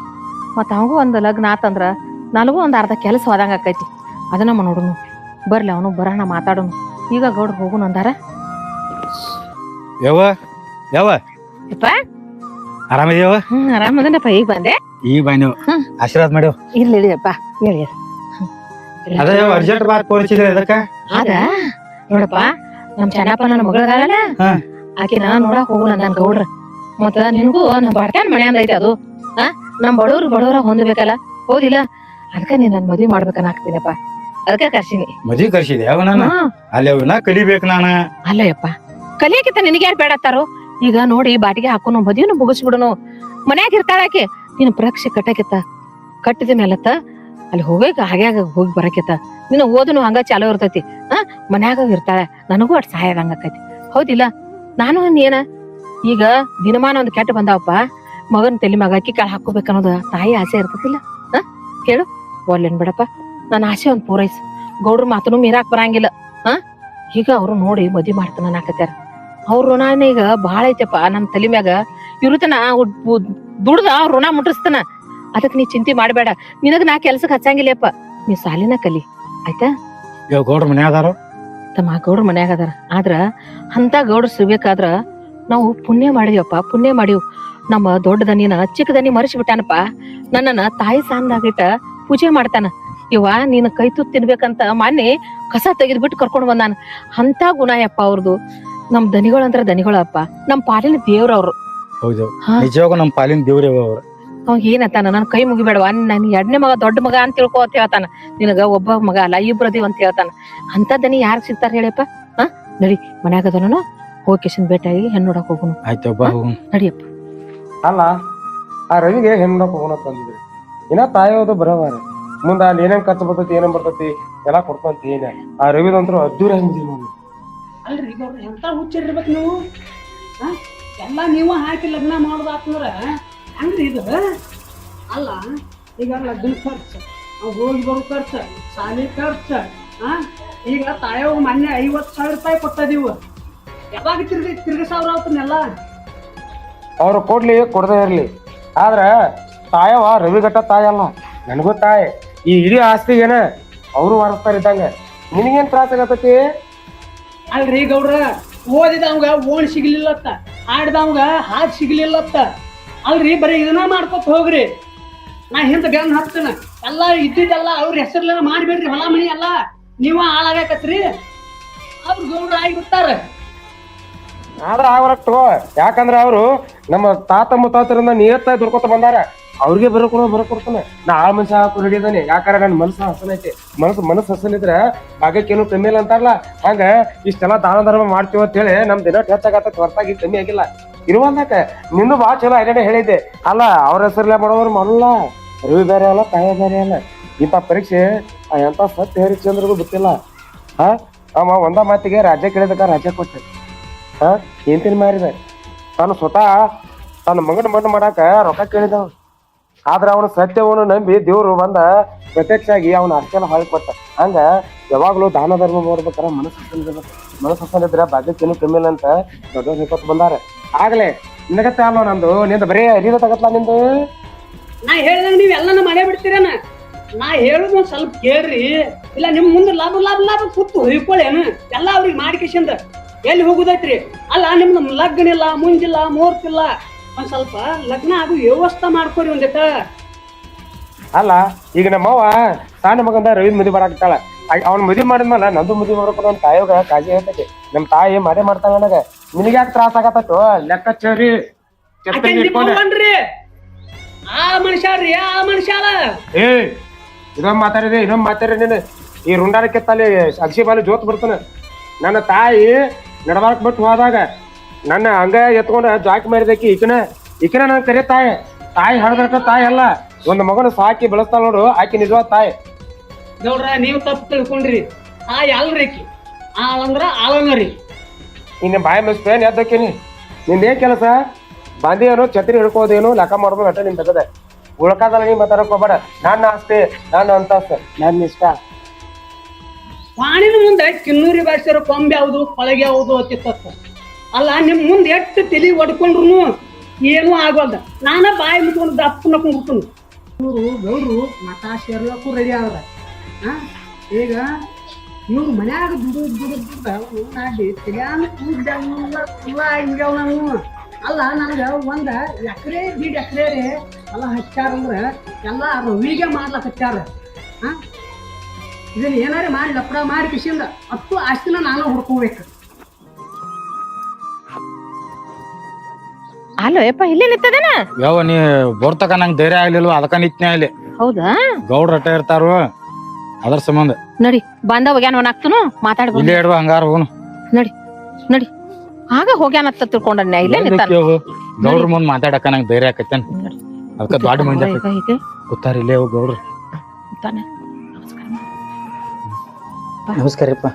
ಮತ್ ಅವಂಗೂ ಒಂದ್ ಲಗ್ನ ಆತಂದ್ರ ನನಗೂ ಒಂದ್ ಅರ್ಧ ಕೆಲಸ ಹೋದಂಗ ಆಕೈತಿ. ಅದನ್ನ ನೋಡುನು. ಬರ್ಲಿ ಅವನು ಬರೋಣ, ಮಾತಾಡೋನು. ಈಗ ಗೌಡ್ರ ಹೋಗುನು ಅಂದಾರ. ಯಪ್ಪ ಆರಾಮಿದ್ಯಾವ? ಆರಾಮದನಪ್ಪ. ಈಗ ಬಂದೆ. ಈಗ ಬನ್ನಿ, ಆಶೀರ್ವಾದ ಮಾಡ್ಯವ. ಇರ್ಲಿಪ್ಪ ಹೇಳಿ. ಅದ ಅರ್ಜೆಂಟ್ ಬಾತ್ ತೋರಿಸಿದ್ರೆ ಅದಕ್ಕ ಅದ ನೋಡಪ್ಪ, ನಮ್ ಚೆನ್ನಪ್ಪ ನನ್ನ ಮಗಳದಾರಲ್ಲ, ಆಕಿನ ನೋಡಕ್ ಹೋಗುಣ ನನ್ ಗೌಡ್ರ. ಮತ್ತ ನಿನ್ಗೂ ನಮ್ ಬಡತನ ಮನೆ ಅಂದ ಐತಿ ಅದು. ನಮ್ ಬಡವರ ಹೊಂದ್ಬೇಕಲ್ಲ, ಹೌದಿಲ್ಲ? ಅದಕ್ಕ ನೀನ್ ನನ್ ಮದ್ವಿ ಮಾಡ್ಬೇಕನ್ನ ಆಗ್ತೀನಪ್ಪ. ಅದಕ್ಕ ಕರ್ಸಿನಿ. ಮದ್ವಿ ಕರ್ಸಿದೆ ಯಾವ? ನಾನು ಅಲ್ಲಿ ಅವನ್ನ ಕಲಿಬೇಕು ನಾನು. ಅಲ್ಲಯ್ಯಪ್ಪ, ಕಲಿಯಕಿತ್ತ ನಿನಗೆ ಯಾರು ಬೇಡತ್ತಾರು? ಈಗ ನೋಡಿ ಬಾಟಿಗೆ ಹಾಕೋನು ಮದ್ವಿನ ಮುಗಿಸ್ಬಿಡನು. ಮನ್ಯಾಗ ಇರ್ತಾಳಾಕಿ. ನೀನ್ ಪರೀಕ್ಷೆ ಕಟ್ಟಕಿತ್ತ ಕಟ್ಟಿದ ಮೇಲತ್ತ ಅಲ್ಲಿ ಹೋಗಕ ಹಾಗ್ಯಾಗ ಹೋಗಿ ಬರಕಿತ್ತ. ನಿನ್ನ ಓದನು ಹಂಗ ಚಾಲೋ ಇರ್ತೈತಿ. ಮನ್ಯಾಗ ಇರ್ತಾಳೆ, ನನಗೂ ಅಟ್ ಸಹಾಯದಂಗ ಆಕೈತಿ, ಹೌದಿಲ್ಲ? ನಾನು ಏನ ಈಗ ದಿನಮಾನ ಒಂದ್ ಕೆಟ್ಟ ಬಂದಾವಪ್ಪ, ಮಗನ್ ತಲೆ ಮಗ ಅಕ್ಕಿ ಕಾಳು ಹಾಕೋಬೇಕನ್ನೋದು ತಾಯಿ ಆಸೆ ಇರ್ತತಿಲ್ಲ? ಕೇಳು, ಒಲ್ಲೇನ್ ಬಿಡಪ್ಪ, ನನ್ನ ಆಸೆ ಒಂದ್ ಪೂರೈಸು. ಗೌಡ್ರ ಮಾತನು ಮೀರಾಕ್ ಬರಂಗಿಲ್ಲ. ಈಗ ಅವ್ರು ನೋಡಿ ಮದ್ವಿ ಮಾಡ್ತಾನ ನಾಕತ್ಯಾರ. ಅವ್ರ ಋಣ ಈಗ ಬಾಳ ಐತಪ್ಪ ನಮ್ ತಲೆ ಮ್ಯಾಗ. ಇರುತನ ದುಡ್ದ ಅವ್ರ ಋಣ ಮುಟ್ಟಿಸ್ತಾನ. ಅದಕ್ ನೀ ಚಿಂತೆ ಮಾಡ್ಬೇಡ. ನಿನಗ್ ನಾ ಕೆಲ್ಸಕ್ ಹಚ್ಚಂಗಿಲ್ಲಪ್ಪ. ನೀ ಸಾಲಿನ ಕಲಿ, ಆಯ್ತಾ? ಗೌಡ್ರ ಮನ್ಯಾಗ ಅದಾರ? ತಮ್ಮ ಗೌಡ್ರ ಮನ್ಯಾಗ ಅದಾರ. ಆದ್ರ ಅಂತ ಗೌಡ್ರ ಸಿಗ್ಬೇಕಾದ್ರ ನಾವು ಪುಣ್ಯ ಮಾಡಿವಪ್ಪ, ಪುಣ್ಯ ಮಾಡಿವ್. ನಮ್ಮ ದೊಡ್ಡ ದನಿನ ಚಿಕ್ಕ ದನಿ ಮರಿಸಿ ಬಿಟ್ಟಾನಪ್ಪ. ನನ್ನನ್ನ ತಾಯಿ ಸಾಂದಾಗಿಟ್ಟ ಪೂಜೆ ಮಾಡ್ತಾನ. ಇವ ನೀನ್ ಕೈ ತುತ್ ತಿನ್ಬೇಕಂತ ಮೊನ್ನೆ ಕಸ ತೆಗೆದ್ಬಿಟ್ಟು ಕರ್ಕೊಂಡ್ ಬಂದಾನ. ಅಂತ ಗುಣ ಯಪ್ಪ ಅವ್ರದು. ನಮ್ ದನಿಗಳಂದ್ರ ದನಿಗಳಪ್ಪ, ನಮ್ ಪಾಲಿನ ದೇವ್ರವ್ರು. ಹೌದು, ನಿಜವಾಗೂ ನಮ್ ಪಾಲಿನ ದೇವ್ರ ಅವ್ರು. ಅವ್ ಏನತ್ತಾನ, ನನ್ ಕೈ ಮುಗಿಬೇಡವಾ, ನನ್ ಎರಡನೇ ಮಗ ದೊಡ್ಡ ಮಗ ಅಂತ ತಿಳ್ಕೊ ಅಂತ ಹೇಳ್ತಾನ. ನಿನಗ ಒಬ್ಬ ಮಗ ಅಲ್ಲ, ಇಬ್ರದಿವ್ ಅಂತ ಹೇಳ್ತಾನ. ಅಂತ ದನಿ ಯಾರು ಸಿಗ್ತಾರ ಹೇಳಪ್ಪ? ನಡಿ, ಮನ್ಯಾಗ ಅದನು ಹೋಗಿ ಕಿಶನ್ ಭೇಟಿಯಾಗಿ ಹೆಣ್ಣು ನೋಡಕ್ ಹೋಗುನು. ಆಯ್ತಪ್ಪ, ನಡಿಯಪ್ಪ. ಅಲ್ಲ, ಆ ರವಿಗೆ ಹೆಣ್ಣು ನೋಡಕ್ ಹೋಗೋಣ ತಂದಿದ್ರಿ. ಇನ್ನ ತಾಯೋದು ಬರೋವಾರ ಮುಂದ ಅಲ್ಲಿ ಏನೇನ್ ಖರ್ಚು ಬರ್ತೈತಿ, ಏನೇನ್ ಬರ್ತೈತಿ ಎಲ್ಲಾ ಕೊಡ್ಕೊಂತ ಏನ. ಆ ರವಿದಂತ್ರು ಅದ್ದೂರಿ ಹಂಗಿದೀವಿ ನೋಡಿ. ಅಲ್ರಿ ಗೌಡ್ರ, ಎಂತ ಹುಚ್ಚಿರ್ಬೇಕು ನೀವು. ಎಲ್ಲ ನೀವು ಹಾಕಿ ಲಗ್ನ ಮಾಡೋದಾತ್ನಂದ್ರ ಹಂಗ್ರಿ ಇದು. ಅಲ್ಲ, ಈಗ ಲಗ್ನ ಖರ್ಚು, ಹೋಗಿ ಬರೋ ಖರ್ಚು, ಶಾಲೆ ಖರ್ಚು. ಈಗ ತಾಯವ್ ಮೊನ್ನೆ 50,000 ರೂಪಾಯಿ ಕೊಟ್ಟದೀವು. ಯಾವಾಗ ತಿರ್ಗಿ ಸಾವಿರ ಅವತ್ತನ್ನೆಲ್ಲ ಅವ್ರು ಕೊಡ್ಲಿ ಕೊಡದೇ ಇರ್ಲಿ, ಆದ್ರ ತಾಯವ ರವಿಘಟ್ಟ ತಾಯಿ ಅಲ್ಲ, ನನಗೂ ತಾಯಿ. ಈ ಇಡೀ ಆಸ್ತಿಗೇನ ಅವರು ವಾರಸ್ತಾರ ಇದ್ದಂಗ. ನಿನಗೇನ್ ತ್ರಾಸ ಆಗತೈತಿ? ಅಲ್ರಿ ಗೌಡ್ರ, ಓದಿದವಂಗ ಓಣ್ ಸಿಗ್ಲಿಲ್ಲತ್ತ, ಆಡ್ದವಂಗ ಹಾಡ್ ಸಿಗ್ಲಿಲ್ಲತ್ತ. ಅಲ್ರಿ ಬರೀ ಇದನ್ನ ಮಾಡ್ಕೊತ ಹೋಗ್ರಿ. ನಾ ಹಿಂದ ಬೆನ್ ಹತ್ತನ ಎಲ್ಲ ಇದ್ದಿದ್ದೆಲ್ಲ ಅವ್ರ ಹೆಸರ್ಲೆಲ್ಲ ಮಾಡ್ಬೇಡ್ರಿ. ಹೊಲ ಮನಿ ಎಲ್ಲ ನೀವ ಹಾಳಾಗಕತ್ರಿ. ಅವ್ರ ಗೌಡ್ರ ಆಗಿಬಿಡ್ತಾರ. ಆದ್ರ ಆಗರಟ್ಟು, ಯಾಕಂದ್ರ ಅವರು ನಮ್ಮ ತಾತ ಮುತ್ತಾತರಿಂದ ನಿಯತ್ತಾಗಿ ದುಡ್ಕೊತ ಬಂದಾರ. ಅವ್ರಿಗೆ ಬರಕೊಡ್ತಾನೆ. ನಾ ಆಳ್ ಮನುಷ್ಯ ಹಿಡಿದಾನೆ, ಯಾಕಾರ ನನ್ನ ಮನಸ್ಸು ಹಸನೈತಿ. ಮನಸ್ಸು ಹಸನಿದ್ರ ಭಾಗಕ್ಕೇನು ಕಮ್ಮಿ ಇಲ್ಲ ಅಂತಾರಲ್ಲ, ಹಂಗ ಇಷ್ಟೆಲ್ಲಾ ದಾನ ಧರ್ಮ ಮಾಡ್ತೀವಿ ಅಂತ ಹೇಳಿ ನಮ್ ದಿನ ಹೆಚ್ಚಾಗತ್ತ, ಹೊರತಾಗಿ ಕಮ್ಮಿ ಆಗಿಲ್ಲ. ಇರುವಂದಾಕ ನಿಂದು ಭಾಳ ಚಲೋ ಐಡಿಯಾ ಹೇಳಿದ್ದೆ. ಅಲ್ಲ ಅವ್ರ ಹೆಸರ್ಲೆ ಮಾಡೋರು ಮಾಡಲ್ಲ, ರವಿ ಬೇರೆ ಅಲ್ಲ, ತಾಯ ಬೇರೆ ಅಲ್ಲ. ಇಂಥ ಪರೀಕ್ಷೆ ಎಂತ ಸತ್ಯ ಹರಿಶ್ಚಂದ್ರಗೂ ಬಿಟ್ಟಿಲ್ಲ. ಅವ ಒಂದ ಮಾತಿಗೆ ರಾಜ್ಯ ಕೇಳಿದಕ್ಕ ರಾಜ್ಯ ಕೊಟ್ಟೆ. ಏಂತಿನ ಮಾರಿದ ತಾನು ಸ್ವತಃ ತನ್ನ ಮಗನ ಮಣ್ಣು ಮಾಡಾಕ ರೊಕ್ಕ ಕೇಳಿದವ. ಆದ್ರ ಅವನ ಸತ್ಯವನ್ನು ನಂಬಿ ದೇವ್ರು ಬಂದ ಪ್ರತ್ಯಕ್ಷ ಆಗಿ ಅವನ ಅರ್ಚನ ಹೊಳಿ ಕೊಟ್ಟ. ಹಂಗ ಯಾವಾಗ್ಲೂ ದಾನ ಧರ್ಮ ಮಾಡ್ಬೇಕಾರ ಮನಸ್ಸು ಹಸನಿದ್ರ ಭಾಗ್ಯಕ್ಕೇನು ಕಮ್ಮಿ ಇಲ್ಲ ಅಂತ ದೊಡ್ಡವ್ರು ಹೇಳ್ಕೊತ ಬಂದಾರ. ಆಗ್ಲೇ ನಿನಗತ್ತೆ ಅಲ್ವ ನಂದು, ನಿಂದ ಬರೀ ಅರಿದ ತಗತ್ಲಾ ನಿಂದು. ನಾ ಹೇಳ್ದಂಗ ನೀವ್ ಎಲ್ಲಾನು ಮಾಡೇ ಬಿಡ್ತೀರನ. ನಾ ಹೇಳುದು ಒಂದ್ ಸ್ವಲ್ಪ ಕೇಳ್ರಿ, ಇಲ್ಲ ನಿಮ್ ಮುಂದೆ ಲಾಭ ಕೂತು ಹೊಯ್ಕೊಳ್ಳೇನು ಎಲ್ಲಾ ಅವ್ರಿಗೆ ಮಾಡಿಕೆಶಿಂದ ಎಲ್ಲಿ ಹೋಗುದೈತ್ರಿ? ಅಲ್ಲ ನಿಮ್ದು ಲಗ್ನ ಇಲ್ಲ, ಮುಂಜಿಲ್ಲ, ಮುಹೂರ್ತ ಇಲ್ಲ, ಒಂದ್ ಸ್ವಲ್ಪ ಲಗ್ನ ಆಗು ವ್ಯವಸ್ಥೆ ಮಾಡ್ಕೊರಿ ಒಂದಿಟ. ಅಲ್ಲ ಈಗ ನಮ್ಮವ್ವ ಸಣ್ಣ ಮಗಂದ ರವಿದ್ ಮದುವೆ ಮಾಡಾಕ್ತಾಳ. ಅವ್ನ ಮದುವೆ ಮಾಡಿದ್ಮೇಲೆ ನಂದು ಮದುವೆ ಮಾಡ್ಬೇಕು ನಮ್ಮ ತಾಯಿಗ ಕಾಜಿ ಹೇಳ್ತೈತಿ. ನಮ್ ತಾಯಿ ಮಾಡೇ ಮಾಡ್ತಾಳ ನನಗ. ನಿನಗ್ ಯಾಕೆ ತ್ರಾಸ ಆಗತ್ತೋ ಲೆಕ್ಕಾಚಾರಿ ಆ ಮನುಷ್ಯರ್ರಿ ಆ ಮನುಷ್ಯ ಏ ಇದೊಂದ್ ಮಾತಾಡಿ ನೀನು ಈ ರುಂಡಾರಕ್ಕೆತ್ತಲ್ಲಿ ಅಕ್ಷಿ ಬಾಲಿ ಜೋತ್ ಬರ್ತಾನ. ನನ್ನ ತಾಯಿ ನಡಬಾರಕ್ ಬಿಟ್ಟು ಹೋದಾಗ ನನ್ನ ಹಂಗ ಎತ್ಕೊಂಡ ಜಾಕಿ ಮಾಡಿದಕ್ಕಿ ಈಕಿನ ನನ್ ಕರೆ ತಾಯಿ ಹಳದಟ್ಟ ತಾಯಿ ಅಲ್ಲ, ಒಂದ್ ಮಗನ ಸಾಕಿ ಬೆಳೆಸ್ತಾಳ ನೋಡು, ಆಕಿ ನಿಜವಾದ ತಾಯಿ. ನೋಡ್ರ ನೀವ್ ತಪ್ಪು ತಿಳ್ಕೊಂಡ್ರಿ. ತಾಯಿ ಅಲ್ರಿಕಿ, ಆಳಂದ್ರ ಆಳಂಗರಿ. ಇನ್ನ ಬಾಯಿ ಮಿಸ್ಪೇನ್ ಎದ್ದಕ್ಕೇನಿ. ನಿಂದೇನ್ ಕೆಲಸ? ಬಾಂದಿ ಏನೋ ಛತ್ರಿ ಹಿಡ್ಕೋದೇನು ಲೆಕ್ಕ ಮಾಡ್ಬೋದು ಅಟ್ಟ ನಿನ್ ತಗದೆ. ಉಳ್ಕಾದಲ್ಲ ನೀ ಮಾತಾಡಕ್ ಹೋಗ್ಬೇಡ. ನನ್ನ ಆಸ್ತಿ, ನನ್ನ ಅಂತಸ್ತ, ನನ್ನ ಇಷ್ಟ. ವಾಣಿನ ಮುಂದೆ ಕಿನ್ನೂರಿ ಬಾರಿಸಿರೋ ಕೊಂಬೆ ಯಾವುದು ಕೊಳಗೆ ಯಾವುದು ಅತ್ತಿತ್ತ. ಅಲ್ಲ ನಿಮ್ ಮುಂದೆ ಎಷ್ಟು ತಲಿ ಒಡ್ಕೊಂಡ್ರು ಏನೂ ಆಗೋಲ್ದ. ನಾನ ಬಾಯಿ ಮುಟ್ಕೊಂಡು ದಪ್ಪನ ಕುಂಡ್ರು ಇವ್ರು ಗೌಡ್ರು ಮಠ ಸೇರ್ಲಕ್ಕೂ ರೆಡಿ ಆದ್ರ. ಈಗ ಇವ್ರು ಮನ್ಯಾಗ ದುಡ್ಡು ಮಾಡಿ ತಲ್ಯಾನ ಕೂದಲ್ಲ ಹಿಂಗ್ಯಾವ ನಾನು. ಅಲ್ಲ ನನಗ ಒಂದ ಎಕರೆ 2 ಎಕರೆ ಎಲ್ಲ ಹಚ್ಚಾರಂದ್ರ ಎಲ್ಲ ರವಿಗೆ ಮಾಡ್ಲಕ್ ಹಚ್ಚಾರ. ಇದನ್ನ ಏನಾರ ಮಾಡಿ ಲಪಡ ಮಾಡಿ ಕಿಸಿಂದ ಅತ್ತು ಆಸ್ತಿನ ನಾನು ಹುಡ್ಕೋಬೇಕು. ಅಲ್ಲೋ ಯಪ್ಪ ಇಲ್ಲೇ ನಿಂತದೇನ? ಯಾವ ನೀ ಬರ್ತಕ ನಂಗೆ ಧೈರ್ಯ ಆಗ್ಲಿಲ್ವ, ಅದಕ್ಕ ನಿತ್ನೆ ಅಲ್ಲಿ. ಹೌದಾ? ಗೌಡ್ರ ಅಟ್ಟ ಇರ್ತಾರು, ಅದ್ರ ಸಂಬಂಧ. ನಡಿ ಬಂದ ಹೋಗ್ಯಾನ ಅವನಾಗ್ತನು ಮಾತಾಡ್ಬೋದು. ಇಲ್ಲೇ ಇಡುವ ಹಂಗಾರ ಹೋಗುನು. ನಡಿ ಆಗ ಹೋಗ್ಯಾನತ್ತ ತಿಳ್ಕೊಂಡ ಇಲ್ಲೇ ನಿಂತಾನ. ಗೌಡ್ರ ಮುಂದ್ ಮಾತಾಡಕ ನಂಗೆ ಧೈರ್ಯ ಆಕತ್ತೇನ್, ಅದಕ್ಕ ದೊಡ್ಡ ಮಂದಿ ಕೂತಾರ ಇಲ್ಲೇ ಹೋಗಿ ಗೌಡ್ರು. ನಮಸ್ಕಾರಪ್ಪ.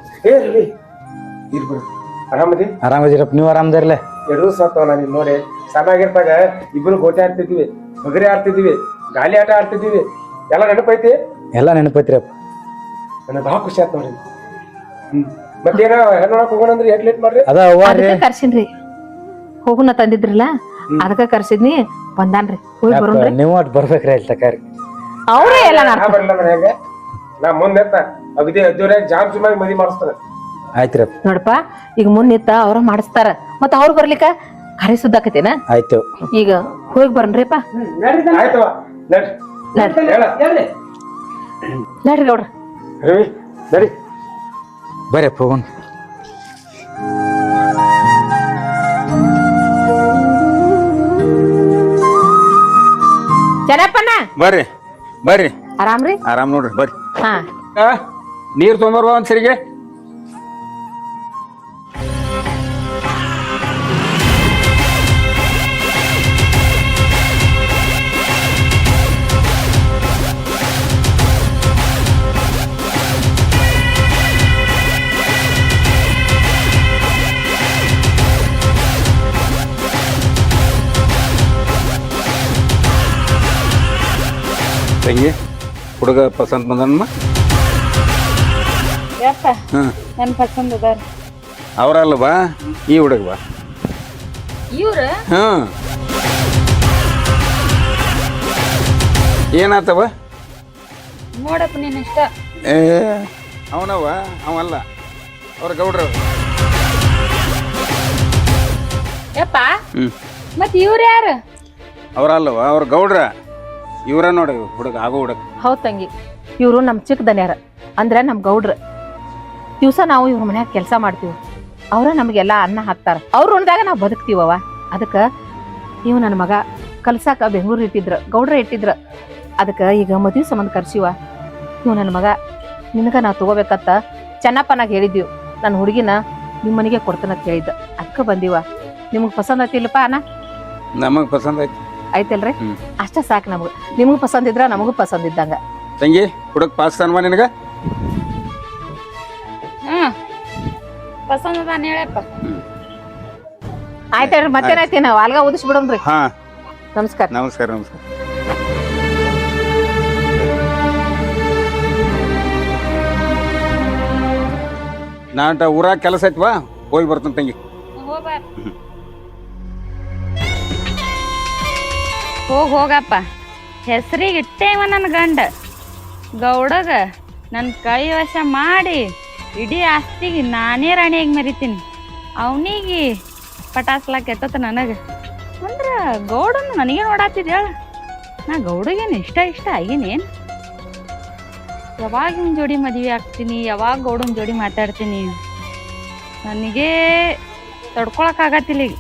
ಆರಾಮದಿ? ಆರಾಮದಿರಪ್ಪ, ನೀವು ಆರಾಮದಿರ್ಲೆ? 2 ದಿವಸ ಆತವ ನಾನು ನೋಡಿ. ಸಣ್ಣಾಗಿರ್ತಾಗ ಇಬ್ರು ಗೋಟೆ ಆಡ್ತಿದ್ವಿ, ಬಗರಿ ಆಡ್ತಿದ್ವಿ, ಗಾಲಿ ಆಟ ಆಡ್ತಿದ್ವಿ. ಎಲ್ಲ ನೆನಪೈತಿ? ಎಲ್ಲ ನೆನಪೈತ್ರಿಯಪ್ಪ. ನನಗೆ ಭಾಳ ಖುಷಿ ಆಯ್ತು ನೋಡಿ. ಮತ್ತೇನ ಹೆಣ್ಣೊಳಕ್ ಹೋಗೋಣ ಅಂದ್ರೆ ಎಟ್ ಲೇಟ್ ಮಾಡ್ರಿ? ಅದಕ್ಕ ಕರ್ಸಿನ್ರಿ, ಹೋಗುನ ತಂದಿದ್ರಲ್ಲ ಅದಕ್ಕ ಕರ್ಸಿದ್ನಿ. ಬಂದಾನ್ರಿ, ಹೋಗಿ ಬರೋಣ್ರಿ. ನೀವು ಅಟ್ ಬರ್ಬೇಕ್ರಿ ಅಲ್ಲಿ ತಕಾರಿ. ಅವ್ರೇ ಎಲ್ಲ ಬರ್ಲ ಮನ್ಯಾಗ ನಾ ಮುಂದೆ ಅಗದಿ ಅದ್ದೂರ ಜಾಮ್ ಸುಮಾಗಿ ಮದಿ ಮಾಡಿಸ್ತಾನೆ. ಆಯ್ತ್ರಪ್ಪ. ನೋಡಪ್ಪ ಈಗ ಮುನ್ನಿತ್ತ ಅವ್ರ ಮಾಡಿಸ್ತಾರ, ಮತ್ತ ಅವ್ರ ಬರ್ಲಿಕ್ಕ ಕರೆ ಸುದ್ದಾಕತೇನ. ಆಯ್ತು, ಈಗ ಹೋಗಿ ಬರ್ನ್ರಿಪ್ಪ. ಆಯ್ತವ ನಡ್ರಿ ಗೌಡ್ರ. ರವಿ ನಡಿ ಬರ್ರಿಯಪ್ಪ ಹೋಗೋಣ. ಜನಪ್ಪನ ಬರ್ರಿ ಬರ್ರಿ. ಆರಾಮ್ರಿ? ಆರಾಮ್ ನೋಡ್ರಿ ಬರ್ರಿ. ಹಾ ನೀರ್ ತೊಗೊಂಬರ್ಬಾ ಒಂದ್ ಸರಿಗೆ. ತಂಗಿ ಹುಡುಗ ಪಸಂದ್ ಬಂದಮ್ಮ? ನನ್ ಪಸಂದ್ ಅದಾರ. ಅವ್ರಲ್ವಾ ಈ ಹುಡುಗ ಬಾ. ಇವ್ರ ಏನಾತವ? ನೋಡಪ್ಪ ನೀನ್ ಇಷ್ಟ. ಅವನವ ಅವಲ್ಲ, ಅವ್ರ ಗೌಡ್ರ. ಯಪ್ಪ ಮತ್ ಇವ್ರ ಯಾರು? ಅವ್ರಲ್ವ ಅವ್ರ ಗೌಡ್ರ. ಇವ್ರ ನೋಡಿ ಹುಡುಗ ಆಗೋ ಹುಡುಗ. ಹೌದ್ ತಂಗಿ, ಇವ್ರು ನಮ್ ಚಿಕ್ಕ ದನ್ಯಾರ ಅಂದ್ರ ನಮ್ ಗೌಡ್ರ. ದಿವ್ಸ ನಾವು ಇವ್ರ ಮನ್ಯಾಗ ಕೆಲ್ಸ ಮಾಡ್ತೀವಿ, ಅವ್ರ ನಮ್ಗೆಲ್ಲಾ ಅನ್ನ ಹಾಕ್ತಾರ. ಅವ್ರ ಉಣ್ದಾಗ ನಾವ್ ಬದುಕ್ತೀವವ. ಅದಕ್ಕ ಇವ್ ನನ್ನ ಮಗ ಕಲ್ಸಾಕ ಬೆಂಗಳೂರು ಇಟ್ಟಿದ್ರ ಗೌಡ್ರ ಇಟ್ಟಿದ್ರ ಅದಕ್ಕ ಈಗ ಮದ್ವಿ ಸಂಬಂಧ ಕರ್ಸಿವ ನೀವು ನನ್ನ ಮಗ ನಿನಗ ನಾ ತಗೋಬೇಕತ್ತ ಚೆನ್ನಪ್ಪನಾಗ ಹೇಳಿದ್ವಿ ನನ್ನ ಹುಡುಗಿನ ನಿಮ್ಮ ಮನೆಗೆ ಕೊಡ್ತಾನಂತ ಹೇಳಿದ್ದ ಅದಕ್ಕ ಬಂದಿವ ನಿಮಗ್ ಪಸಂದ್ ಐತಿಲ್ಲಪ್ಪ ಅಣ್ಣ ನಮಗ್ ಪಸಂದ್ ಐತಿ ಆಯ್ತಲ್ರಿ ಅಷ್ಟ ಸಾಕು ನಮಗ ನಿಮಗ್ ಪಸಂದ್ ಇದ್ರ ನಮಗೂ ಪಸಂದ್ ಇದ್ದಂಗ ತಂಗಿ ಹುಡುಕ್ ಪಾಸ್ ತನ್ವ ನಿನಗ ಪಸಂದ್ ಅದಾನ ಹೇಳಪ್ಪ. ಆಯ್ತಲ್ರಿ ಮತ್ತೇನಾಯ್ತಿ ನಾವು ಅಲ್ಗ ಉದಿಸ್ ಬಿಡಮ್ರಿ. ಹಾ ನಮಸ್ಕಾರ. ನಮಸ್ಕಾರ ನಮಸ್ಕಾರ. ನಾಟ ಊರಾಗ ಕೆಲಸ ಐತ್ವಾ ಹೋಗಿ ಬರ್ತಾನೆ ತಂಗಿ. ಹೋಗಪ್ಪ ಹೆಸರಿಗೆ ಇಟ್ಟೇವ ನನ್ನ ಗಂಡ ಗೌಡಗ ನನ್ನ ಕೈ ವಶ ಮಾಡಿ ಇಡೀ ಆಸ್ತಿಗೆ ನಾನೇ ರಾಣಿಯಾಗಿ ಮರಿತೀನಿ. ಅವನಿಗೆ ಪಟಾಸ್ಲಾಕ ಎತ್ತತ ನನಗೆ ಅಂದ್ರೆ ಗೌಡನ ನನಗೆ ನೋಡಾತಿದ್ ಹೇಳ. ನಾ ಗೌಡಗೇನು ಇಷ್ಟ ಆಗೇನೇನು ಯಾವಾಗ ಇವ್ನ ಜೋಡಿ ಮದುವೆ ಆಗ್ತೀನಿ ಯಾವಾಗ ಗೌಡನ ಜೋಡಿ ಮಾತಾಡ್ತೀನಿ ನನಗೆ ತಡ್ಕೊಳಕ್ಕಾಗತ್ತಿಲ್ಲ. ಈಗ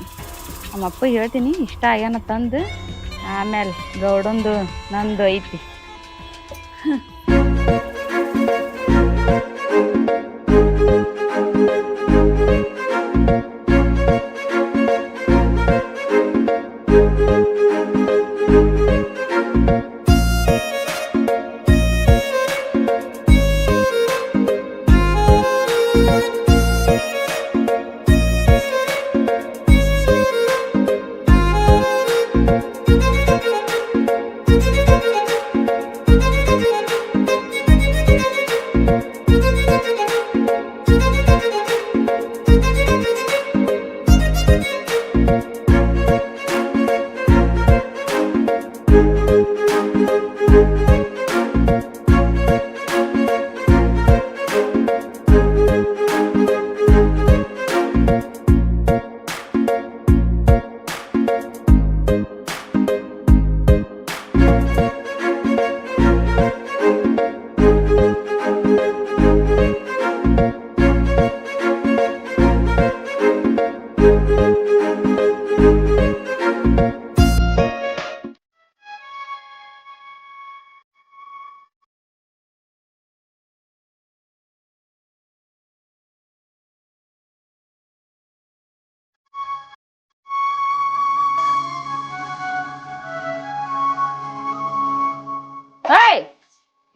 ನಮ್ಮಪ್ಪ ಹೇಳ್ತೀನಿ ಇಷ್ಟ ಆಗ್ಯಾನ ತಂದು ಆಮೇಲೆ ಗೌಡಂದು ನಂದು ಐತಿ.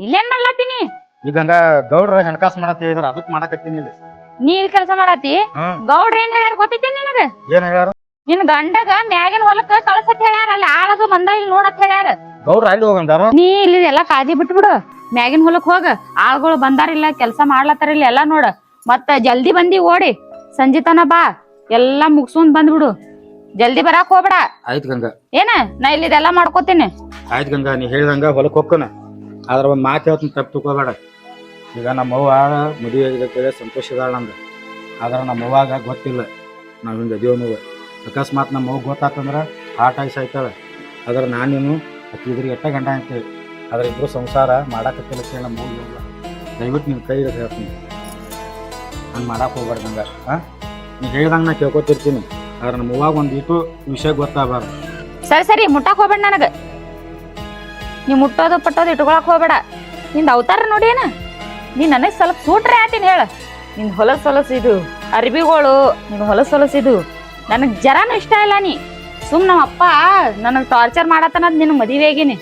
ಇಲ್ಲೇನ್ ಮಾಡ್ಲಾತೀನಿ? ಈಗಂಗ ಗೌಡ್ರ ಹಣಕಾಸು ಮಾಡತ್ತಿ ಇದ್ರ ಅದಕ್ ಮಾಡಕತ್ತೀನಿ ಇಲ್ಲಿ. ನೀ ಇಲ್ಲಿ ಕೆಲಸ ಮಾಡಾತಿ? ಗೌಡ್ರ ಏನ್ ಹೇಳ್ಯಾರ ಗೊತ್ತೈತಿ ನಿನಗ? ಏನ್ ಹೇಳ್ಯಾರ? ನಿನ್ ಗಂಡಗ ಮ್ಯಾಗಿನ ಹೊಲಕ್ಕ ಕಳ್ಸತ್ ಹೇಳ್ಯಾರ. ಅಲ್ಲಿ ಆಳದು ಬಂದ ಇಲ್ಲಿ ನೋಡತ್ ಹೇಳ್ಯಾರ. ಗೌಡ್ರ ಅಲ್ಲಿ ಹೋಗಂದಾರ. ನೀ ಇಲ್ಲಿ ಎಲ್ಲಾ ಕಾಳಜಿ ಬಿಟ್ಬಿಡು. ಮ್ಯಾಗಿನ ಹೊಲಕ್ ಹೋಗ ಆಳ್ಗಳು ಬಂದಾರಿಲ್ಲ ಕೆಲಸ ಮಾಡ್ಲತ್ತಾರಿಲ್ಲ ಎಲ್ಲಾ ನೋಡ. ಮತ್ತ ಜಲ್ದಿ ಬಂದಿ ಓಡಿ ಸಂಜಿತನ ಬಾ ಎಲ್ಲಾ ಮುಗ್ಸ್ಕೊಂಡ್ ಬಂದ್ಬಿಡು. ಜಲ್ದಿ ಬರಾಕ್ ಹೋಗ್ಬೇಡ. ಆಯ್ತು ಗಂಗಾ. ಏನ ನಾ ಇಲ್ಲಿ ಇದೆಲ್ಲಾ ಮಾಡ್ಕೋತೀನಿ. ಆಯ್ತು ಗಂಗಾ, ನೀ ಹೇಳ್ದಂಗ ಹೊಲಕ್ ಹೋಗ್ಕನ. ಆದ್ರ ಒಂದ್ ಮಾತು ಹೇಳ್ತೀನಿ, ತಪ್ಪು ತಿಳ್ಕೊಬೇಡ. ಈಗ ನಮ್ಮವ್ವ ಮದುವೆ ಆಗಿದ್ದಕ್ಕೆ ಸಂತೋಷದಾಳ ನಂದು. ಆದ್ರೆ ನಮ್ಮವ್ವಾಗ ಗೊತ್ತಿಲ್ಲ ನಾವು ಹಿಂಗೆ ಅದೇವ್ ನೀವು. ಅಕಸ್ಮಾತ್ ನಮ್ಮವ್ವ ಗೊತ್ತಾತಂದ್ರೆ ಹಾರ್ಟ್ ಆಗಿ ಸಾಯ್ತಾಳೆ. ಆದ್ರೆ ನಾನೇನು ಇದ್ರಿಗೆ ಎಟ್ಟ ಗಂಡ ಅಂತೇಳಿ ಆದ್ರೆ ಇಬ್ರು ಸಂಸಾರ ಮಾಡಾಕತ್ತಿಲ್ಲ ಕೇಳಿ ನಮ್ಮ ಇಲ್ಲ. ದಯವಿಟ್ಟು ನಿನ್ನ ಕೈ ಇರೋದು ಹೇಳ್ತೀನಿ, ಹಂಗೆ ಮಾಡಕ್ಕೆ ಹೋಗ್ಬಾರ್ದು ಗಂಗ. ನೀ ಹೇಳ್ದಂಗೆ ನಾ ಕೇಳ್ಕೊತಿರ್ತೀನಿ. ಆದ್ರೆ ನಮ್ಮವ್ವಾಗ ಒಂದು ಇಟ್ಟು ವಿಷಯ ಗೊತ್ತಾಗಬಾರ್ದು. ಸರಿ ಮುಟ್ಟಾಕ್ ಹೋಗ್ಬೇಡ ನನಗ. ನೀ ಮುಟ್ಟೋದು ಪಟ್ಟೋದು ಇಟ್ಕೊಳಕ್ ಹೋಗ್ಬೇಡ. ನಿಂದ ಅವತಾರ ನೋಡಿ ಏನ. ನೀ ನನಗ್ ಸ್ವಲ್ಪ ಸೂಟ್ರೆ ಆತೀನಿ ಹೇಳ. ನಿನ್ ಹೊಲಸು ಅರ್ಬಿಗಳು ನಿನ್ ಹೊಲಸು ನನಗ್ ಜರಾನು ಇಷ್ಟ ಇಲ್ಲ. ನೀ ಸುಮ್ ನಮ್ಮ ಅಪ್ಪ ನನಗ್ ಟಾರ್ಚರ್ ಮಾಡತ್ತನದ್ ನಿನ್ ಮದುವೆ ಆಗೀನಿ.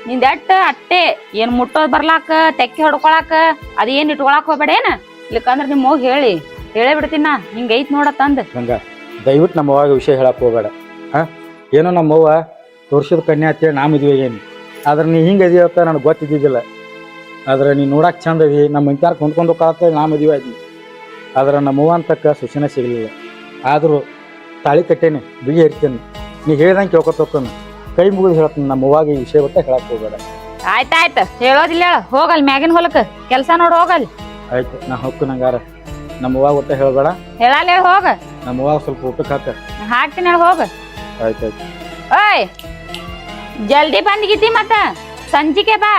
ನಿಂದ ಅಟ್ಟೆ ಏನ್ ಮುಟ್ಟೋದ್ ಬರ್ಲಾಕ ತೆಕ್ಕಿ ಹೊಡ್ಕೊಳಾಕ ಅದೇನ್ ಇಟ್ಕೊಳಕ್ ಹೋಗ್ಬೇಡ ಏನ. ಇಲ್ಲಕಂದ್ರ ನಿಮ್ ಹೋಗಿ ಹೇಳೇ ಬಿಡ್ತೀನ ಹಿಂಗ ಐತ್ ನೋಡತ್ತಂದ. ಹಂಗ ದಯವಿಟ್ಟು ನಮ್ಮವ್ವಾಗ ವಿಷಯ ಹೇಳಕ್ ಹೋಗ್ಬೇಡ. ಏನೋ ನಮ್ಮವ್ವ ತೋರ್ಸಿದ ಕನ್ಯಾ ಅಂತೇಳಿ ನಾ ಮದುವೆ ಆಗೇನಿ. ಆದ್ರೆ ನೀ ಹಿಂಗೆ ಅದೀವತ್ತ ನನಗೆ ಗೊತ್ತಿದ್ದಿದ್ದಿಲ್ಲ. ಆದ್ರೆ ನೀ ನೋಡಕ್ಕೆ ಚಂದ ಅದಿ, ನಮ್ಮ ಮಂಚಾರ ಕೊಂಡ್ಕೊಂಡು ಹೋಗತ್ತ ನಾ ಮದುವೆ ಆದ್ನಿ. ಆದ್ರೆ ನಮ್ಮವ್ವ ಅಂತಕ್ಕ ಸೂಚನೆ ಸಿಗಲಿಲ್ಲ. ಆದರೂ ತಾಳಿ ಕಟ್ಟೇನೆ, ಬಿಗಿ ಇರ್ತೇನೆ. ನೀ ಹೇಳ್ದಂಗೆ ಕೇಳ್ಕೊತೋಕನು, ಕೈ ಮುಗಿದು ಹೇಳ್ತೀನಿ. ನಮ್ಮವ್ವಾಗ ಈ ವಿಷಯ ಗೊತ್ತ ಹೇಳಕ್ ಹೋಗ್ಬೇಡ. ಆಯ್ತಾಯ್ತು ಹೇಳೋದಿಲ್ಲ. ಹೋಗಲ್ ಮ್ಯಾಗಿನ ಹೊಲಕ್ ಕೆಲ್ಸ ನೋಡ್ ಹೋಗಲ್. ಆಯ್ತು ನಾ ಹೋಗ್ತೀನಿ. ಹಂಗಾರ ನಮ್ಮವ್ವಾಗ ಗೊತ್ತ ಹೇಳ್ಬೇಡ. ಹೇಳಲ್ಲ ಹೋಗ. ನಮ್ಮವ್ವಾಗ ಸ್ವಲ್ಪ ಊಟಕ್ಕೆ ಹಾಕ್ತೀನಿ ಹೋಗ. ಆಯ್ತಾಯ್ತು. ಓಯ್ ಜಲ್ದಿ ಬಂದ್ಗಿತಿ ಮತ್ತ ಸಂಜಿಕೆ ಬಾ.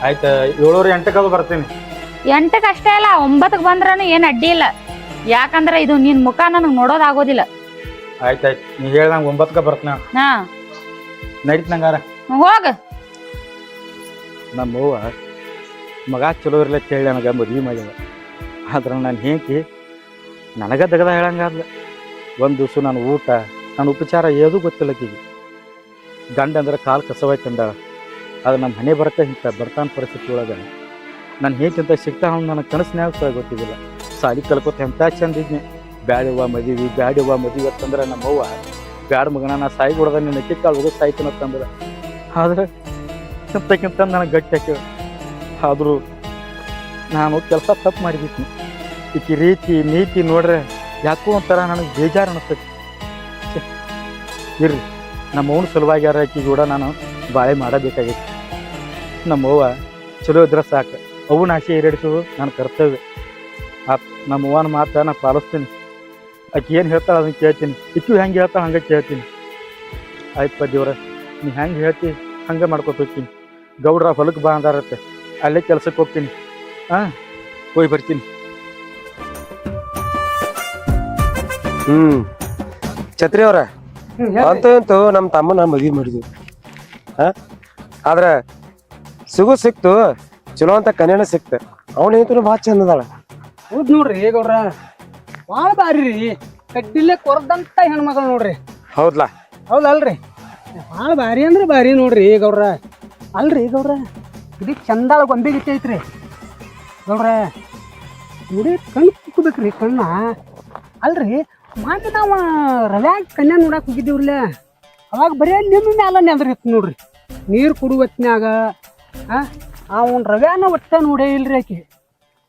ಆಯ್ತು 7:08 ಬರ್ತೀನಿ. 8ಕ್ಕೆ ಅಷ್ಟೇ ಅಲ್ಲ 9ಕ್ಕೆ ಬಂದ್ರೂ ಏನ್ ಅಡ್ಡಿ ಇಲ್ಲ. ಯಾಕಂದ್ರ ಇದು ನಿನ್ ಮುಖ ನನಗ್ ನೋಡೋದಾಗೋದಿಲ್ಲ. ಆಯ್ತಾಯ್ತು, ನೀ ಹೇಳ್ದಂಗ 9ಕ್ಕೆ ಬರ್ತೀನಿ. ಹಾ ನಡೀತ್ ನಂಗಾರ ಹೋಗ ನಮ್ಮ ಅವ್ವ ಮಗ ಚಲೋ ಇರ್ಲಿ ಅಂತ ಹೇಳಿ ನನಗೆ ಮದ್ವೆ ಮಾಡ್ಯಾವ. ಆದ್ರೆ ನಾನು ಹೇಂಕಿ ನನಗೆ ದಗದ ಹೇಳಂಗಾದ್ಲ. ಒಂದು ದಿವಸ ನಾನು ಊಟ ನನ್ನ ಉಪಚಾರ ಏನೂ ಗೊತ್ತಿಲ್ಲ ಆಕಿಗೆ. ಗಂಡ ಅಂದ್ರೆ ಕಾಲು ಕಸವಾಯ್ತು ಅಂದಾಳ. ಅದು ನಮ್ಮ ಮನೆ ಬರಕ್ಕೆ ಇಂಥ ಬರ್ತಾನ ಪರಿಸ್ಥಿತಿ ಒಳಗೆ ನಾನು ಹೇಂತಿಂತ ಸಿಗ್ತಾನ ನನಗೆ ಕನಸಿನ್ಯಾಗ ಸಹ ಗೊತ್ತಿದ್ದಿಲ್ಲ. ಸಾಲಿ ಕಲ್ಕೋತ ಎಂಥ ಚಂದಿದ್ನೆ. ಬ್ಯಾಡವ್ವ ಮದುವೆ ಅಂತಂದ್ರೆ ನಮ್ಮವ್ವ ಬ್ಯಾಡ ಮಗನ ನಾ ಸಾಯಿ ಕೊಡದ ನಿನ್ನ ಕಿಕ್ಕಾಳು ಹೋಗೋದು ಸಾಯ್ತೀನಂತಂದ್ರೆ. ಆದ್ರೆ ಎಂತಕ್ಕಿಂತ ನನಗೆ ಗಟ್ಟಿ ಹಾಕಿದ. ಆದರೂ ನಾನು ಕೆಲಸ ತಪ್ಪು ಮಾಡಿಬಿಟ್ನಿ. ಈಕಿ ರೀತಿ ನೀತಿ ನೋಡ್ರೆ ಯಾಕೋ ಒಂಥರ ನನಗೆ ಬೇಜಾರು ಅನಿಸ್ತೈತಿ. ಇರ್ರಿ ನಮ್ಮ ಅವ್ನ ಸಲುವಾಗಿ ಯಾರ ಆಕಿ ಕೂಡ ನಾನು ಬಾಳೆ ಮಾಡಬೇಕಾಗಿತ್ತು. ನಮ್ಮವ್ವ ಚಲೋ ಇದ್ರೆ ಸಾಕು. ಅವನ ಆಸೆ ಈಡೇರಿಸೋದು ನನ್ನ ಕರ್ತವ್ಯ. ನಮ್ಮ ಅವ್ವನ ಮಾತು ನಾನು ಪಾಲಿಸ್ತೀನಿ. ಆಕೆ ಏನು ಹೇಳ್ತಾಳೆ ಅದನ್ನು ಕೇಳ್ತೀನಿ. ಇಕ್ಕೂ ಹೆಂಗೆ ಹೇಳ್ತಾಳೆ ಹಂಗೆ ಕೇಳ್ತೀನಿ. ಆಯ್ತಪ್ಪ ದೇವ್ರ ನೀ ಹೆಂಗೆ ಹೇಳ್ತಿ ಹಂಗೆ ಮಾಡ್ಕೊತ ಹೋಗ್ತೀನಿ. ಗೌಡ್ರ ಹೊಲಕ್ಕೆ ಬಾ ಅಂದಾರತ್ತೆ, ಅಲ್ಲೇ ಕೆಲ್ಸಕ್ಕೆ ಹೋಗ್ತೀನಿ. ಹೋಗಿ ಬರ್ತೀನಿ. ಛತ್ರಿ ಅವ್ರ ಅಂತೂ ನಮ್ಮ ತಮ್ಮನ ಮದ್ವಿ ಮಾಡಿದ್ವಿ. ಆದ್ರೆ ಸಿಕ್ತು ಚಲೋ ಅಂತ ಕನ್ಯಾನ ಸಿಕ್ತ. ಅವನ ಹೆಂತೂ ಭಾಳ ಚಂದ ಅದಾಳ. ಹೌದ್ ನೋಡ್ರಿ ಗೌಡ್ರ, ಭಾಳ ಬಾರಿ ರೀ. ಕಡ್ಡಿಲ್ಲೇ ಕೊರದಂತ ಹೆಣ್ಮಗಳು ನೋಡ್ರಿ. ಹೌದ್ಲಾ? ಹೌದಲ್ರಿ? ಭಾಳ ಭಾರಿ ಅಂದ್ರೆ ಭಾರಿ ನೋಡ್ರಿ ಗೌಡ್ರ. ಅಲ್ರಿ ಗೌಡ್ರ, ಇದಕ್ಕೆ ಚಂದಾಳ ಗೊಂಬೆ ಗತಿ ಐತ್ರಿ ಗೌಡ್ರ. ನೋಡಿ ಕಣ್ಣು ಕುಕ್ಕಬೇಕ್ರಿ ಕಣ್ಣ. ಅಲ್ರಿ ಮಾತ್ರ ನಾವು ರವ್ಯಾಗ ಕನ್ಯಾ ನೋಡಕ್ ಹೋಗಿದ್ದೀವ್ರಲ್ಲ, ಅವಾಗ ಬರೀ ನಿಮ್ಮ ಮ್ಯಾಲ ನೆದ್ರಿತ್ತು ನೋಡ್ರಿ. ನೀರು ಕುಡುವ ಹೊತ್ನ್ಯಾಗ ಅವನ ರವ್ಯಾನ ಒಟ್ಟ ನೋಡೇ ಇಲ್ರಿ ಆಕಿ.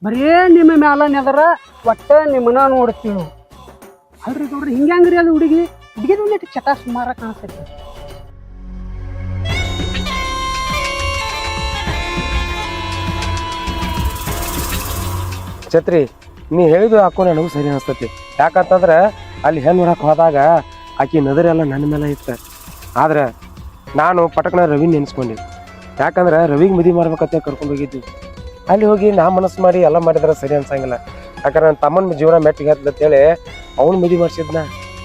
ಬರೀ ನಿಮ್ಮ ಮ್ಯಾಲ ನೆದರ ಒಟ್ಟ ನಿಮ್ಮನ್ನ ನೋಡ್ತೀವಿ. ಅಲ್ರಿ ಗೌಡ್ರಿ ಹಿಂಗ್ರಿ ಅದು ಹುಡುಗಿದ ಒಂದಿಟ್ಟು ಚಟ ಸುಮಾರ ಕಾಣಿಸ್ತೈತಿ. ಛತ್ರಿ ನೀ ಹೇಳಿದ್ದು ಹಾಕೋ ನನಗೂ ಸರಿ ಅನಿಸ್ತತಿ. ಯಾಕಂತಂದ್ರೆ ಅಲ್ಲಿ ಹೆಣ್ಣು ನೋಡಕ್ಕೆ ಹೋದಾಗ ಆಕಿ ನದರೆಲ್ಲ ನನ್ನ ಮೇಲೆ ಇತ್ತು. ಆದ್ರೆ ನಾನು ಪಟಕ್ನ ರವಿ ನೆನೆಸ್ಕೊಂಡೆ. ಯಾಕಂದ್ರೆ ರವಿಗೆ ಮದುವೆ ಮಾಡ್ಬೇಕಂತ ಕರ್ಕೊಂಡು ಹೋಗಿದ್ವಿ. ಅಲ್ಲಿ ಹೋಗಿ ನಾ ಮನಸ್ಸು ಮಾಡಿ ಎಲ್ಲ ಮಾಡಿದ್ರೆ ಸರಿ ಅನ್ಸಂಗಿಲ್ಲ. ಯಾಕಂದ್ರೆ ನನ್ನ ತಮ್ಮನ ಜೀವನ ಮೆಟ್ಟಿಗೆ ಅಂತೇಳಿ ಅವ್ನು ಮದುವೆ ಮಾಡಿಸಿದ್ನ.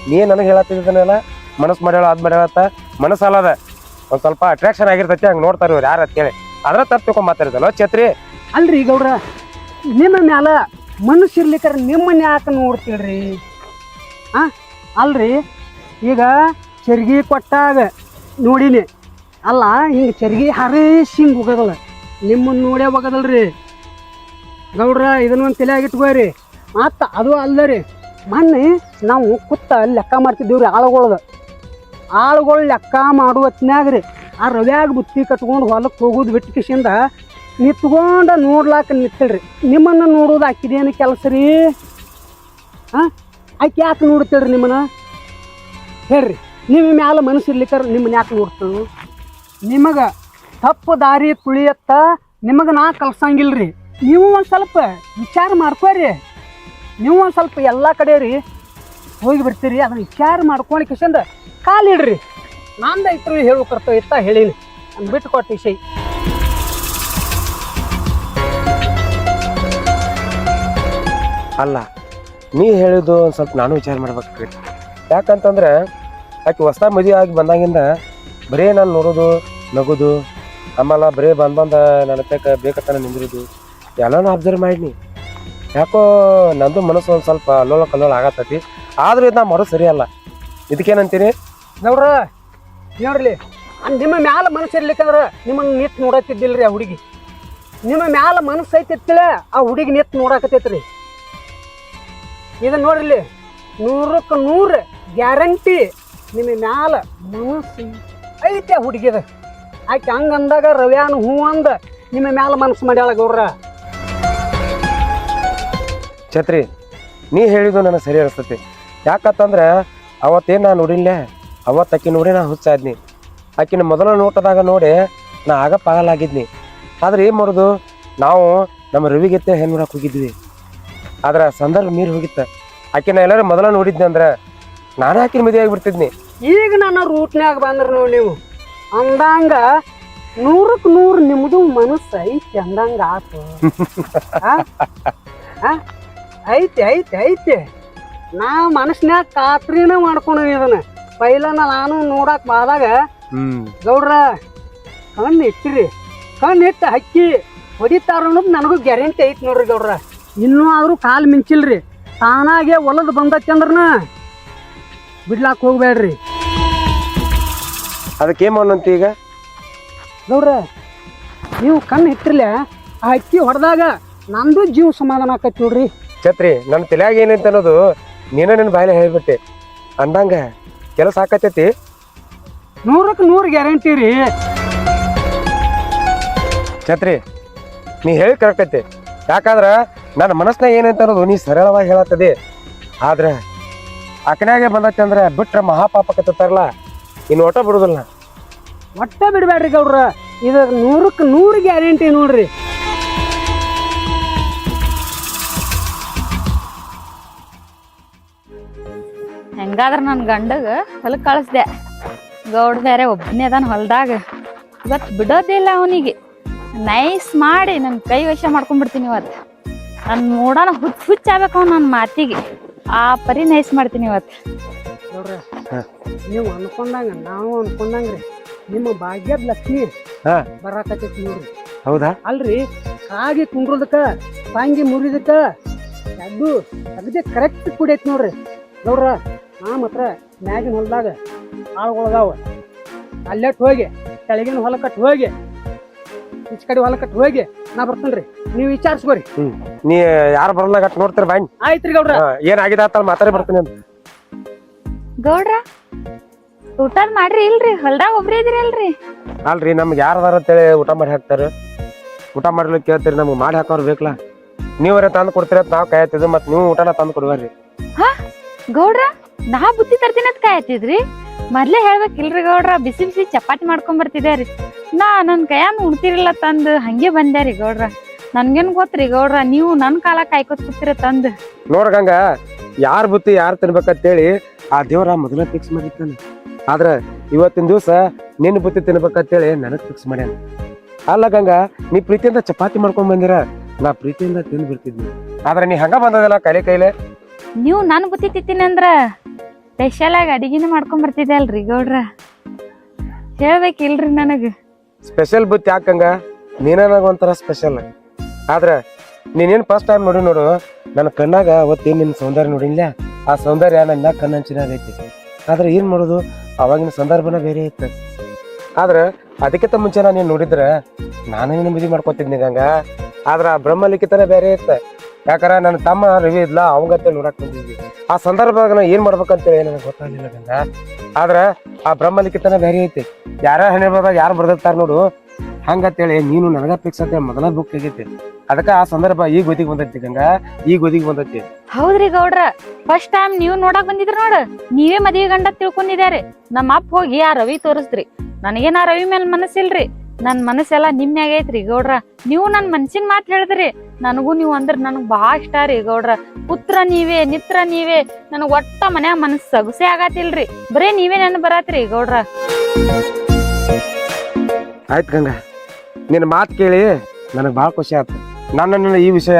ನೀ ನನಗೆ ಹೇಳತ್ತಿದ್ದನೆಲ್ಲ ಮನಸ್ಸು ಮಾಡ್ಯಾಳ ಅದು ಮಾಡ್ಯಾಳತ್ತ ಮನಸ್ಸಲ್ಲದ ಒಂದು ಸ್ವಲ್ಪ ಅಟ್ರಾಕ್ಷನ್ ಆಗಿರ್ತೈತಿ. ಹಂಗೆ ನೋಡ್ತಾರೆ ಇವ್ರು ಯಾರು ಅಂತೇಳಿ ಅದ್ರ ತಪ್ಪು ತಿಳ್ಕೊಂಡು ಮಾತಾಡಿದಲ್ಲ ಛತ್ರಿ. ಅಲ್ರಿ ಗೌಡ್ರ, ನಿಮ್ಮ ಮ್ಯಾಲ ಮನಸ್ಸು ಇರ್ಲಿಕ್ಕಾರ ನಿಮ್ಮನ್ನ ಯಾಕೆ ನೋಡ್ತೀಳ್ರಿ? ಅಲ್ರಿ ಈಗ ಚರ್ಗಿ ಕೊಟ್ಟಾಗ ನೋಡಿನಿ ಅಲ್ಲ, ಹಿಂಗೆ ಚರ್ಗಿ ಹರಿಸಿ ಹಿಂಗೆ ಹೋಗೋದಲ್ಲ, ನಿಮ್ಮನ್ನು ನೋಡೇ ಹೋಗೋದಲ್ರಿ ಗೌಡ್ರ. ಇದನ್ನೊಂದು ತಲೆಯಾಗಿಟ್ಕೋರಿ. ಮತ್ತು ಅದು ಅಲ್ಲರಿ, ಮೊನ್ನೆ ನಾವು ಕುತ್ತ ಲೆಕ್ಕ ಮಾಡ್ತಿದ್ದೀವ್ರಿ ಆಳುಗಳು ಲೆಕ್ಕ ಮಾಡುವ ಹೊತ್ನ್ಯಾಗ ರೀ ಆ ರವ್ಯಾಗ ಬುತ್ತಿ ಕಟ್ಕೊಂಡು ಹೊಲಕ್ಕೆ ಹೋಗೋದು ಬಿಟ್ಟು ಕಿಶಿಂದ ನಿತ್ಕೊಂಡು ನೋಡ್ಲಾಕ ನಿಂತಿಳ್ರಿ. ನಿಮ್ಮನ್ನು ನೋಡೋದು ಆಕಿದೇನು ಕೆಲಸ ರೀ? ಆಕೆ ಯಾಕೆ ನೋಡ್ತಿಳ್ರಿ ನಿಮ್ಮನ್ನ? ಹೇಳ್ರಿ, ನಿಮ್ಮ ಮ್ಯಾಲ ಮನಸ್ಸು ಇರ್ಲಿಕ್ಕಾರ ನಿಮ್ಮನ್ನ ಯಾಕೆ ನೋಡ್ತೀವಿ? ನಿಮಗೆ ತಪ್ಪು ದಾರಿ ತುಳಿಯತ್ತ ನಿಮಗೆ ನಾ ಕಲ್ಸಂಗಿಲ್ರಿ. ನೀವು ಒಂದು ಸ್ವಲ್ಪ ವಿಚಾರ ಮಾಡ್ಕೋರಿ. ನೀವು ಒಂದು ಸ್ವಲ್ಪ ಎಲ್ಲ ಕಡೆ ರೀ ಹೋಗಿ ಬರ್ತೀರಿ, ಅದನ್ನ ವಿಚಾರ ಮಾಡ್ಕೊಂಡು ಕಿಶಂದ ಕಾಲಿಡ್ರಿ. ನಂದು ಐತ್ರಿ ಹೇಳೋ ಕರ್ತವ್ಯ ಇತ್ತ ಹೇಳೀನಿ, ನಾನು ಬಿಟ್ಟು ಕೊಟ್ಟ ವಿಷಯ. ಅಲ್ಲ, ನೀ ಹೇಳಿದ್ದು ಒಂದು ಸ್ವಲ್ಪ ನಾನು ವಿಚಾರ ಮಾಡ್ಬೇಕ್ರಿ. ಯಾಕಂತಂದ್ರೆ ಆಕೆ ಹೊಸ ಮದುವೆ ಆಗಿ ಬಂದಾಗಿಂದ ಬರೀ ನಾನು ನೋಡೋದು ನಗೋದು, ಆಮೇಲೆ ಬರೀ ಬಂದು ನನ್ನ ತಕ್ಕ ಬೇಕತ್ತಾನೆ ನಿಂದಿರೋದು ಎಲ್ಲನೂ ಅಬ್ಸರ್ವ್ ಮಾಡೀನಿ. ಯಾಕೋ ನಂದು ಮನಸ್ಸು ಒಂದು ಸ್ವಲ್ಪ ಅಲ್ಲೋಲ ಕಲ್ಲೋಲ ಆಗತ್ತೈತಿ. ಆದರೂ ಇದು ನಾ ಮಾಡೋದು ಸರಿ ಅಲ್ಲ. ಇದಕ್ಕೇನಂತೀನಿ ನೋಡ್ರ, ನೋಡ್ರಿ ನಿಮ್ಮ ಮ್ಯಾಲ ಮನಸ್ಸು ಇರ್ಲಿಕ್ಕಂದ್ರೆ ನಿಮ್ಮನ್ನು ನಿತ್ ನೋಡತ್ತಿದ್ದಿಲ್ರಿ ಆ ಹುಡುಗಿ. ನಿಮ್ಮ ಮ್ಯಾಲ ಮನಸ್ಸು ಐತಿತ್ತಲ ಆ ಹುಡುಗಿ ನಿತ್ ನೋಡಕತ್ತೈತ್ರಿ. ಇದನ್ನ ನೋಡ್ರಿ, 100ಕ್ಕೆ 100 ಗ್ಯಾರಂಟಿ ನಿಮ್ಮ ಮ್ಯಾಲ ಮನಸ್ಸು ಐತೆ ಆ ಹುಡುಗಿದ. ಆಕೆ ಹಂಗಂದಾಗ ರವ್ಯಾನ ಹೂ ಅಂದ ನಿಮ್ಮ ಮ್ಯಾಲ ಮನಸ್ಸು ಮಾಡ್ಯಾಳ ಗೌಡ್ರ. ಛತ್ರಿ, ನೀ ಹೇಳಿದ್ದು ನನಗೆ ಸರಿ ಅನಿಸ್ತತಿ. ಯಾಕಂತಂದ್ರೆ ಅವತ್ತೇನು ನಾನು ನೋಡಿನ್ಲೆ, ಅವತ್ತು ಆಕಿ ನೋಡಿ ನಾ ಹುಚ್ಚಾದ್ನಿ. ಆಕಿನ ಮೊದಲ ನೋಟದಾಗ ನೋಡಿ ನಾ ಆಗ ಪಾಗಲಾಗಿದ್ನಿ. ಆದ್ರೆ ಏನು ಮಾಡೋದು, ನಾವು ನಮ್ಮ ರವಿಗೆತ್ತೆ ಹೆಣ್ಣು ನೋಡಕ್ಕೆ ಹೋಗಿದ್ವಿ. ಆದ್ರೆ ಸಂದರ್ಭ ಮೀರಿ ಹೋಗಿತ್ತ. ಆಕಿನ ಎಲ್ಲರೂ ಮೊದಲ ನೋಡಿದ್ನಿ ಅಂದ್ರೆ ನಾನು ಆಕಿನ ಮದುವೆ ಆಗಿಬಿಡ್ತಿದ್ನಿ. ಈಗ ನನ್ನ ರೂಟ್ನ್ಯಾಗ ಬಂದ್ರೆ ನೋಡಿ ನೀವು ಅಂದಂಗ 100ಕ್ಕೆ 100 ನಿಮ್ಮದು ಮನಸ್ಸು ಐತಿ ಅಂದಂಗ ಆತು. ಐತಿ ಐತಿ ಐತಿ ನಾ ಮನಸ್ನ್ಯಾಗ ಖಾತ್ರಿನ ಮಾಡ್ಕೊಂಡು ಇದನ್ನ. ಪೈಲ ನಾನು ನೋಡಕ್ ಬಾದಾಗ ಗೌಡ್ರ ಕಣ್ಣು ಇಟ್ಟಿರಿ, ಕಣ್ಣು ಇಟ್ಟು ಹಕ್ಕಿ ಹೊಡಿತಾರ ಅನ್ನೋದು ನನಗೂ ಗ್ಯಾರಂಟಿ ಐತಿ ನೋಡ್ರಿ ಗೌಡ್ರ. ಇನ್ನೂ ಆದ್ರೂ ಕಾಲು ಮಿಂಚಿಲ್ರಿ, ತಾನಾಗೆ ಒಲದ್ ಬಂದೈತಿ ಅಂದ್ರನ ಬಿಡ್ಲಾಕ್ ಹೋಗ್ಬೇಡ್ರಿ. ಅದಕ್ಕೆ ಮಾಡೋಂತ ಈಗ ಗೌಡ್ರ ನೀವು ಕಣ್ಣು ಇಟ್ಟಿರ್ಲ, ಆ ಹಕ್ಕಿ ಹೊಡೆದಾಗ ನಂದು ಜೀವ ಸಮಾಧಾನ ಆಕೈತಿ ನೋಡ್ರಿ. ಛತ್ರಿ ನನ್ನ ತಲೆಯಾಗ ಏನೈತೆ ಅನ್ನೋದು ನೀನ ನನ್ನ ಬಾಯಿಲೆ ಹೇಳ್ಬಿಟ್ಟೆ ಅಂದಂಗ ಕೆಲಸ ಆಕತೈತಿ. 100ಕ್ಕೆ 100 ಗ್ಯಾರಂಟಿ ರೀ. ಛತ್ರಿ ನೀ ಹೇಳಿ ಕರೆಕ್ಟ್ ಐತಿ, ಯಾಕಂದ್ರ ನನ್ನ ಮನಸ್ನಾಗ ಏನೈತೆ ಅನ್ನೋದು ನೀ ಸರಳವಾಗಿ ಹೇಳತ್ತದಿ. ಆದ್ರ ಅಕನ್ಯಾಗೆ ಬಂದೈತಿ ಅಂದ್ರ ಬಿಟ್ರ ಮಹಾಪಾಪಕತ್ತಾರಲ್ಲ, ಇನ್ನು ಒಟ್ಟ ಬಿಡುದಿಲ್ಲ. ಒಟ್ಟ ಬಿಡ್ಬೇಡ್ರಿ ಗೌಡ್ರ, ಇದು 100ಕ್ಕೆ 100 ಗ್ಯಾರಂಟಿ ನೋಡ್ರಿ. ಹೆಂಗಾದ್ರ ನನ್ನ ಗಂಡಗ ಹೊಲಕ್ಕೆ ಕಳಿಸ್ದೆ. ಗೌಡ್ ಬೇರೆ ಒಬ್ಬನೇ ಅದಾನ ಹೊಲ್ದಾಗ. ಇವತ್ತು ಬಿಡೋದಿಲ್ಲ ಅವನಿಗೆ. ನೈಸ್ ಮಾಡಿ ನನ್ನ ಕೈ ವಶ ಮಾಡ್ಕೊಂಡ್ಬಿಡ್ತೀನಿ ಇವತ್ತು. ನನ್ನ ನೋಡೋಣ ಹುಚ್ಚಾಗಬೇಕು ಅವ್ನು ನನ್ನ ಮಾತಿಗೆ. ಆ ಪರಿ ನೈಸ್ ಮಾಡ್ತೀನಿ ಇವತ್ತು. ನೋಡ್ರ ನೀವು ಅನ್ಕೊಂಡಂಗ ನಾವು ಅನ್ಕೊಂಡಂಗ್ರಿ ನಿಮ್ಮ ಭಾಗ್ಯದ ಲಕ್ಷ್ಮಿ ಬರಾಕತ್ತೈತಿ ನೋಡ್ರಿ. ಹೌದಾ? ಅಲ್ರಿ ಕಾಗಿ ಕುಂಡ್ರದಕ್ಕ ಪಾಂಗಿ ಮುರಿದಕ್ಕ ಅದು ಅಗದಿ ಕರೆಕ್ಟ್ ಕುಡಿಯೈತಿ ನೋಡ್ರಿ ನೋಡ್ರ. ನಾ ಮಾತ್ರ ಮ್ಯಾಗಿನ ಹೊಲದಾಗ ಆಳುಗಳದಾವ, ಅಲ್ಲೆಟ್ ಹೋಗಿ ಕೆಳಗಿನ ಹೊಲಕಟ್ಟು ಹೋಗಿ ಈಚ ಕಡೆ ಹೊಲಕಟ್ಟು ಹೋಗಿ ನಾ ಬರ್ತೇನ್ರಿ, ನೀವು ವಿಚಾರಿಸ್ಕೋರಿ. ನೀ ಯಾರು ಬರಲ್ಲ ಗಟ್ ನೋಡ್ತಾರ ಬಾಯ್. ಆಯ್ತ್ರಿ ಗೌಡ್ರ. ಏನಾಗಿದೆ ಅಂತ ಮಾತಾಡಿ ಬರ್ತೀನಿ ಅಂತ. ಗೌಡ್ರ ಊಟ ಮಾಡ್ರಿ ಇಲ್ರಿ? ಹೊಲ್ದಾಗ ಒಬ್ರೇ ಇದ್ರಿ ಅಲ್ರಿ? ಅಲ್ರಿ ನಮ್ಗೆ ಯಾರದಾರ ಅಂತೇಳಿ ಊಟ ಮಾಡಿ ಹಾಕ್ತಾರ. ಊಟ ಮಾಡ್ಲಿಕ್ಕೆ ಕೇಳ್ತೀರಿ, ನಮ್ಗೆ ಮಾಡಿ ಹಾಕೋರ್ ಬೇಕಲ್ಲ. ನೀವರೇ ತಂದು ಕೊಡ್ತೀರ ಅಂತ ನಾವು ಕಾಯತ್ತಿದ್ವಿ, ಮತ್ತೆ ನೀವು ಊಟನ ತಂದು ಕೊಡುವರಿ. ಹಾ ಗೌಡ್ರ ನಾ ಬುತ್ತಿ ತರ್ತೀನಿ ಅಂತ ಕಾಯತ್ತಿದ್ರಿ? ಮೊದ್ಲೇ ಹೇಳ್ಬೇಕಿಲ್ರಿ ಗೌಡ್ರ, ಬಿಸಿ ಬಿಸಿ ಚಪಾತಿ ಮಾಡ್ಕೊಂಡ್ ಬರ್ತಿದ್ಯಾರಿ. ನನ್ ಕೈಯಾಗ ಉಣ್ತಿರಿಲ್ಲ ತಂದು ಹಂಗೆ ಬಂದ್ಯಾರಿ ಗೌಡ್ರ. ನನ್ಗೇನ್ ಗೊತ್ತ್ರಿ ಗೌಡ್ರ, ನೀವು ನನ್ ಕಾಲ ಕಾಯ್ಕೋತ್ ಕೂತಿರ ತಂದು. ನೋಡ್ಗಂಗ ಯಾರ್ ಬುತ್ತಿ ಯಾರು ತಿನ್ಬೇಕಂತೇಳಿ ಆ ದೇವ್ರ ಮೊದಲ ಫಿಕ್ಸ್ ಮಾಡಿರ್ತಾನೆ. ಆದ್ರ ಇವತ್ತಿನ ದಿವಸ ನಿನ್ನ ಬುತ್ತಿ ತಿನ್ಬೇಕಂತೇಳಿ ನನಗ್ ಫಿಕ್ಸ್ ಮಾಡ್ಯಾನ. ಅಲ್ಲ ಗಂಗ, ನೀ ಪ್ರೀತಿಯಿಂದ ಚಪಾತಿ ಮಾಡ್ಕೊಂಡ್ ಬಂದಿರ, ನಾ ಪ್ರೀತಿಯಿಂದ ತಿಂದು ಬಿಡ್ತಿದ್ನಿ. ಆದ್ರೆ ನೀ ಹಂಗ ಬಂದದಲ್ಲ ಕೈಲೆ. ನೀವು ನನ್ ಬುತ್ತಿ ತಿತ್ತೀನಿ ಅಂದ್ರ ಸ್ಪೆಷಲ್ ಆಗಿ ಅಡಿಗೆನ ಮಾಡ್ಕೊಂಡ್ ಬರ್ತಿದ್ದೆ ಅಲ್ರಿ ಗೌಡ್ರ. ಹೇಳ್ಬೇಕಿಲ್ರಿ ನನಗ. ಸ್ಪೆಷಲ್ ಬುತ್ತಿ ಯಾಕಂಗ, ನೀನ ಒಂಥರ ಸ್ಪೆಷಲ್. ಆದ್ರ ನೀನೇನ್ ಫಸ್ಟ್ ಟೈಮ್ ನೋಡು ನನ್ನ ಕಣ್ಣಾಗ ಅವತ್ತೇನ್ ನಿನ್ನ ಸೌಂದರ್ಯ ನೋಡಿಲ್ಲ, ಆ ಸೌಂದರ್ಯ ನನ್ನ ಕಣ್ಣಂಚಿನಾಗೈತಿ. ಆದ್ರೆ ಏನ್ ಮಾಡೋದು, ಅವಾಗಿನ ಸಂದರ್ಭನ ಬೇರೆ ಇತ್ತು. ಆದ್ರ ಅದಕ್ಕಿಂತ ಮುಂಚೆ ನಾನು ನೀನ್ ನೋಡಿದ್ರ ನಾನು ನಿನ್ನ ಮದುವೆ ಮಾಡ್ಕೊತಿದ್ನಿ ಗಂಗ. ಆದ್ರ ಆ ಬ್ರಹ್ಮಲಿಖಿತನ ಬೇರೆ ಇತ್ತ. ಯಾಕಂದ್ರ ನನ್ನ ತಮ್ಮ ರವಿ ಇದ್ಲ, ಅವಂಗತ್ತೆ ನೋಡಕ್ ಬಂದಿದ್ವಿ. ಆ ಸಂದರ್ಭದಾಗ ನಾ ಏನ್ ಮಾಡ್ಬೇಕಂತೇಳಿ ನನಗೆ ಗೊತ್ತಾಗ್ಲಿಲ್ಲ ಗಂಗ. ಆದ್ರ ಆ ಬ್ರಹ್ಮಲಿಖಿತನ ಬೇರೆ ಐತಿ. ಯಾರ ಹಣೆ ಬರ್ದಾಗ ಯಾರು ಬರ್ದಿರ್ತಾರ ನೋಡು, ಹಂಗಂತೇಳಿ ನೀನು ನನಗ ಫಿಕ್ಸ್ ಅಂತ ಮೊದಲ ಬುಕ್ ಆಗೈತಿ. ಅದಕ್ಕ ಆ ಸಂದರ್ಭ ಈಗ ಒದಿಗೆ ಬಂದೈತಿ ಗಂಗ, ಈಗ ಒದಿಗೆ ಬಂದೈತಿ. ಹೌದ್ರಿ ಗೌಡ್ರ, ಫಸ್ಟ್ ಟೈಮ್ ನೀವು ನೋಡಕ್ ಬಂದಿದ್ರ ನೋಡ, ನೀವೇ ಮದ್ವಿ ಗಂಡ ತಿಳ್ಕೊಂಡಿದ್ಯಾರಿ. ನಮ್ಮ ಅಪ್ಪ ಹೋಗಿ ಆ ರವಿ ತೋರಿಸ್ತ್ರಿ. ನನಗೇನ ರವಿ ಮೇಲೆ ಮನಸ್ಸಿಲ್ರಿ, ನನ್ ಮನಸ್ಸೆಲ್ಲಾ ನಿಮ್ನ್ಯಾಗ ಐತ್ರಿ ಗೌಡ್ರ. ನೀವು ನನ್ ಮನ್ಸಿನ ಮಾತು ಹೇಳಿದ್ರಿ. ನನಗೂ ನೀವು ಅಂದ್ರ ನನಗ್ ಬಾಳ ಇಷ್ಟ ರೀ ಗೌಡ್ರ. ಪುತ್ರ ನೀವೇ, ನಿತ್ರ ನೀವೇ. ನನಗ್ ಒಟ್ಟ ಮನ್ಯಾಗ ಮನಸ್ಸು ಸಗುಸೆ ಆಗತಿಲ್ರಿ, ಬರೇ ನೀವೇ ನೆನ ಬರತ್ರಿ ಗೌಡ್ರ. ಆಯ್ತು ಗಂಗ, ನಿನ್ನ ಮಾತು ಕೇಳಿ ನನಗೆ ಭಾಳ ಖುಷಿ ಆಯ್ತು. ನನ್ನ ಈ ವಿಷಯ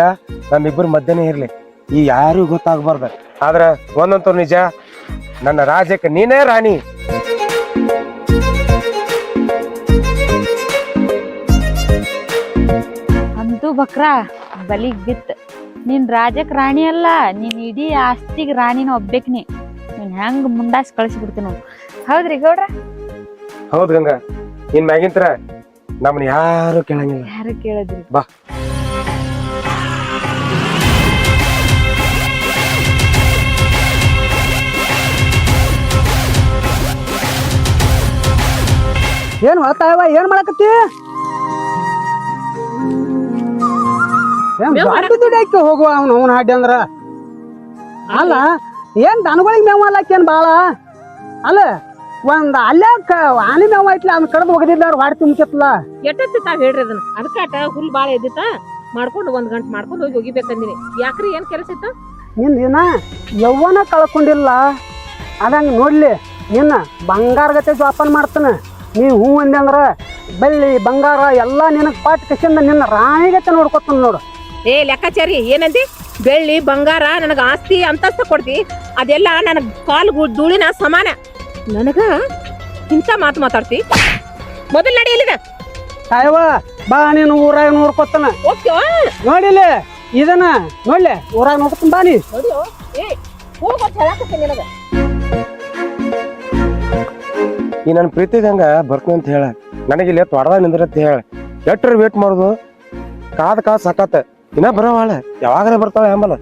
ನಮ್ಮಿಬ್ಬರು ಮಧ್ಯನೇ ಇರಲಿ, ಈ ಯಾರು ಗೊತ್ತಾಗಬಾರ್ದು. ಆದ್ರೆ ಒಂದಂತೂ ನಿಜ, ನನ್ನ ರಾಜ್ಯಕ್ಕೆ ನೀನೇ ರಾಣಿ. ಅಂತೂ ಬಕ್ರ ಬಲಿಗ್ ಬಿತ್ತ. ನೀನ್ ರಾಜಕ್ ರಾಣಿ ಅಲ್ಲ, ನೀನ್ ಇಡೀ ಆಸ್ತಿಗ್ ರಾಣಿನ ಒಬ್ಬೇಕ್. ನೀನ್ ಹೆಂಗ್ ಮುಂಡಾಸ್ ಕಳಿಸ್ಬಿಡ್ತೀನಿ. ಹೌದ್ರಿ ಗೌಡ್ರ? ಹೌದು ಗಂಗ, ಇನ್ ಮ್ಯಾಗಿಂತ್ರ ನಮ್ಮನ್ನ ಯಾರು ಕೇಳಂಗಿಲ್ಲ. ಯಾರು ಕೇಳಿದ್ರಿ? ಬಾ. ಏನ್ ಮಾತಾವ, ಏನ್ ಮಾಡಕತ್ತಿ? ದುಡ್ಡಾಕಿ ಹೋಗುವ ಅವ್ನ ಹಾಡಿ ಅಂದ್ರ ಅಲ್ಲ, ಏನ್ ದನಗಳಿಗೆ ಮೇವ್ ಅಲ್ಲಾಕೇನ್ ಬಾಳ ಅಲ್ಲ. ಒಂದ್ ಅಲ್ಲೇ ಆನಿ ಮೇವ್ ಐತ್ಲ, ಅದ್ ಕಡ್ದು ಹೋಗದಿದ್ದಾರ ವಾಡಿ ತುಂಬಿಕತ್ಲ. ಎಟ್ಟತ್ತಿ ತಾವ್ ಹೇಳ್ರಿ ಅದನ್ನ. ಅದಕ್ಕಾಟ ಹುಲ್ ಬಾಳ ಎದ್ದಿತ್ತ, ಮಾಡ್ಕೊಂಡು 1 ಗಂಟೆ ಮಾಡ್ಕೊಂಡು ಹೋಗಿ ಒಗಿಬೇಕಂದಿನಿ. ಯಾಕ್ರಿ ಏನ್ ಕೆಲಸ ಇತ್ತ? ನಿನ್ನ ಯವ್ವನ ಕಳ್ಕೊಂಡಿಲ್ಲ ಅದಂಗ ನೋಡ್ಲಿ. ನಿನ್ನ ಬಂಗಾರ ಗತೆ ಜೋಪಾನ ಮಾಡ್ತಾನ. ನೀವ್ ಹೂ ಅಂದೆ ಅಂದ್ರ ಬೆಳ್ಳಿ ಬಂಗಾರ ಎಲ್ಲಾ ನಿನಗ್ ಪಾಟ್ ಕಸಿಂದ ನಿನ್ನ ರಾಣಿಗತೆ ನೋಡ್ಕೊತಾನ ನೋಡು. ಏ ಲೆಕ್ಕಾಚಾರಿ, ಏನಂದಿ? ಬೆಳ್ಳಿ ಬಂಗಾರ ನನಗ ಆಸ್ತಿ ಅಂತಸ್ತ ಕೊಡ್ತಿ, ಅದೆಲ್ಲ ನನಗ್ ಕಾಲು ಧೂಳಿನ ಸಮಾನ. ನನಗ ಇಂಥ ಮಾತು ಮಾತಾಡ್ತಿ ಮೊದಲ್ ನಡಿ ಎಲ್ಲಿದ ತಾಯವ್ವ ಬಾ ನೀನು ಊರಾಗ ನೋಡ್ಕೊತಾನ ಓಕೆ ನೋಡಿಲ್ಲ ಇದನ್ನ ನೋಡ್ಲೆ ಊರಾಗ ನೋಡ್ಕೊತಾನ ಬಾ ನೀ ನೋಡು ಏ ಹೋಗ್ಬಂತ ಹೇಳಾಕತ್ತೀನಿ ನಿನಗ ಈ ನನ್ನ ಪ್ರೀತಿ ಗಂಗ ಬರ್ತೀನಿ ಅಂತ ಹೇಳ ನನಗೆ ಇಲ್ಲಿ ತೊಡದಾಗ ನಿಂದ್ರತ್ ಹೇಳ ಎಟ್ರ ವೇಟ್ ಮಾಡುದು ಕಾದ್ ಸಾಕತ್ತ ಇನ್ನ ಬರವಾಳ ಯಾವಾಗಲೇ ಬರ್ತಾವ ಆಂಬಲ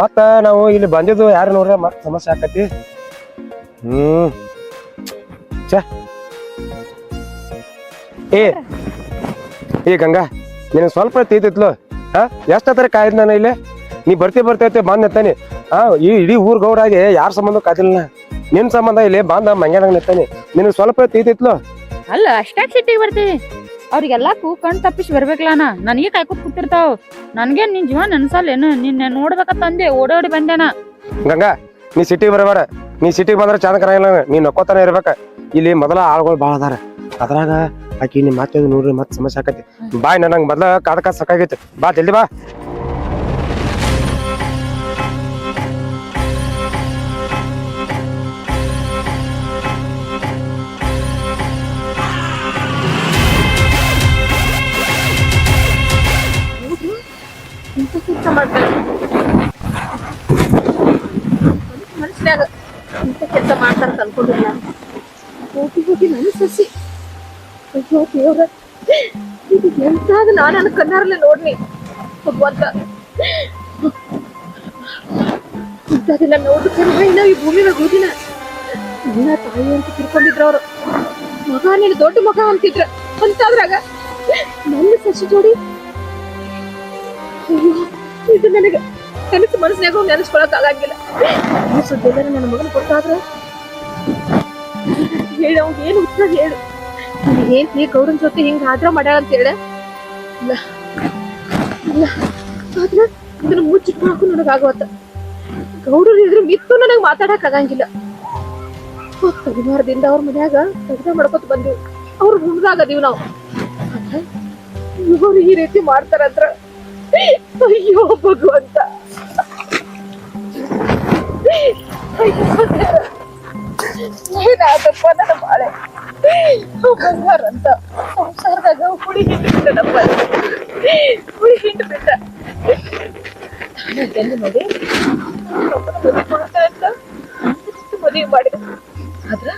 ಮತ್ತ ನಾವು ಇಲ್ಲಿ ಬಂದಿದ್ದು ಯಾರು ನೋಡ್ರೆ ಮತ್ ಸಮಸ್ಯೆ ಆಕತಿ ಛ ಏ ಗಂಗಾ ನಿನಗೆ ಸ್ವಲ್ಪ ತಿಳಿತಿತ್ಲು ಎಷ್ಟತ್ರ ಕಾಯ್ದು ನಾನು ಇಲ್ಲಿ ನೀ ಬರ್ತೈತೆ ಬಂದ್ ನಿಂತಾನೆ ಈ ಇಡೀ ಊರ್ ಗೌಡಾಗಿ ಯಾರ ಸಂಬಂಧ ಕಾದಿಲ್ಲ ನಿನ್ ಸಂಬಂಧ ಇಲ್ಲಿ ಬಂದ ಮಂಗ್ಯಾನಾಗ ನಿಂತಾನೆ ನಿನಗೆ ಸ್ವಲ್ಪ ತಿಳಿತಿತ್ಲು ಅಲ್ಲ ಅಷ್ಟಾಕ್ ಸಿಟ್ಟಿಗೆ ಬರ್ತೀವಿ ಅವ್ರಿಗೆಲ್ಲಾಕು ಕಣ್ ತಪ್ಪಿಸಿ ಬರ್ಬೇಕಲ್ಲ ನನಗೆ ಕಾಯ್ಕೊತ್ ಕೂತಿರ್ತಾವ ನನ್ಗೇನ್ ನಿನ್ ಜೀವ ನೆನ್ಸಲ್ಲೇನು ನಿನ್ನ ನೋಡ್ಬೇಕಂತಂದೆ ಓಡೋಡಿ ಬಂದೇನ ಗಂಗಾ ನೀ ಸಿಟಿಗೆ ಬರಬೇಡ ನೀ ಸಿಟಿಗೆ ಬಂದ್ರೆ ಚಂದ ಕರಂಗಿಲ್ಲ ನೀ ನಕ್ಕೋತಾನೆ ಇರ್ಬೇಕ ಇಲ್ಲಿ ಮೊದಲ ಆಳ್ಗಳು ಭಾಳ ಅದಾರ ಅದ್ರಾಗ ಆಕಿ ನೀ ಮತ್ತೆ ನೋಡ್ರಿ ಮತ್ತೆ ಸಮಸ್ಯೆ ಆಕತಿ ಬಾಯ್ ನಂಗೆ ಮೊದಲ ಕಾದ ಸಾಕಾಗೈತಿ ಬಾ ಜಲ್ದಿ ಬಾ ಮನುಷ್ಯನಾಗ ಇಂಥ ಕೆಲಸ ಮಾಡ್ತಾರ ಅನ್ಕೊಂಡಿಲ್ಲ ಹೋಗಿ ನನ್ನ ಸಸಿ ಅಯ್ಯೋ ದೇವ್ರ ಇದು ಎಂತಾದ ನಾನು ಕಣ್ಣಾರಲ್ಲೇ ನೋಡ್ನಿ ಭಗವಂತ ಇಂಥದೆಲ್ಲ ನೋಡ್ಬೇಕಂದ್ರೆ ಇನ್ನ ಈ ಭೂಮಿನ ಹೋಗಿನ ನನ್ನ ತಾಯಿ ಅಂತ ತಿಳ್ಕೊಂಡಿದ್ರ ಅವ್ರು ಮಗ ನೀನು ದೊಡ್ಡ ಮಗ ಅಂತಿದ್ರ ಅಂತಾದ್ರಾಗ ನನ್ನ ಸಸಿ ಜೋಡಿ ಅಯ್ಯೋ ಇದು ನನಗೆ ಕನಸು ಮನಸ್ಸಿನಾಗ ನೆನೆಸ್ಕೊಳಕ್ ಆಗಂಗಿಲ್ಲ ಸುದ್ದಿ ಎಲ್ಲ ನನ್ನ ಮಗನ ಗೊತ್ತಾದ್ರ ಹೇಳಿ ಅವ್ನು ಏನು ಉತ್ತರ ಹೇಳು ಏನ್ ಈ ಗೌಡನ್ ಜೊತೆ ಹಿಂಗ ಆದ್ರ ಮಾಡ್ಯಾಳ ಅಂತ ಹೇಳ ಇಲ್ಲ ಇಲ್ಲ ಆದ್ರ ಇದನ್ನ ಮುಚ್ಚಿಟ್ಕೊಳಕು ನನಗಾಗವತ್ತ ಗೌಡರು ಇದ್ರ ಮಿತ್ತು ನನಗ್ ಮಾತಾಡಕ್ ಆಗಂಗಿಲ್ಲ ಪರಿವಾರದಿಂದ ಅವ್ರ ಮನ್ಯಾಗ ತೆಗ್ದ ಮಾಡ್ಕೊತ ಬಂದಿವ್ ಅವ್ರ ಹುಡ್ದಾಗದೀವ್ ನಾವು ಇವರು ಈ ರೀತಿ ಮಾಡ್ತಾರಂದ್ರ ಅಯ್ಯೋ ಭಗವಂತ ಏನಾದಪ್ಪ ನನ್ನ ಬಾಳೆ ಬಂಗಾರ ಅಂತ ಸಂಸಾರದಾಗ ಹುಳಿ ಹಿಂಡು ಬಿಟ್ಟನಪ್ಪ ಹುಳಿ ಹಿಂಡು ಬಿಟ್ಟ ನೋಡಿ ಮದುವೆ ಮಾಡಿದ ಆದ್ರ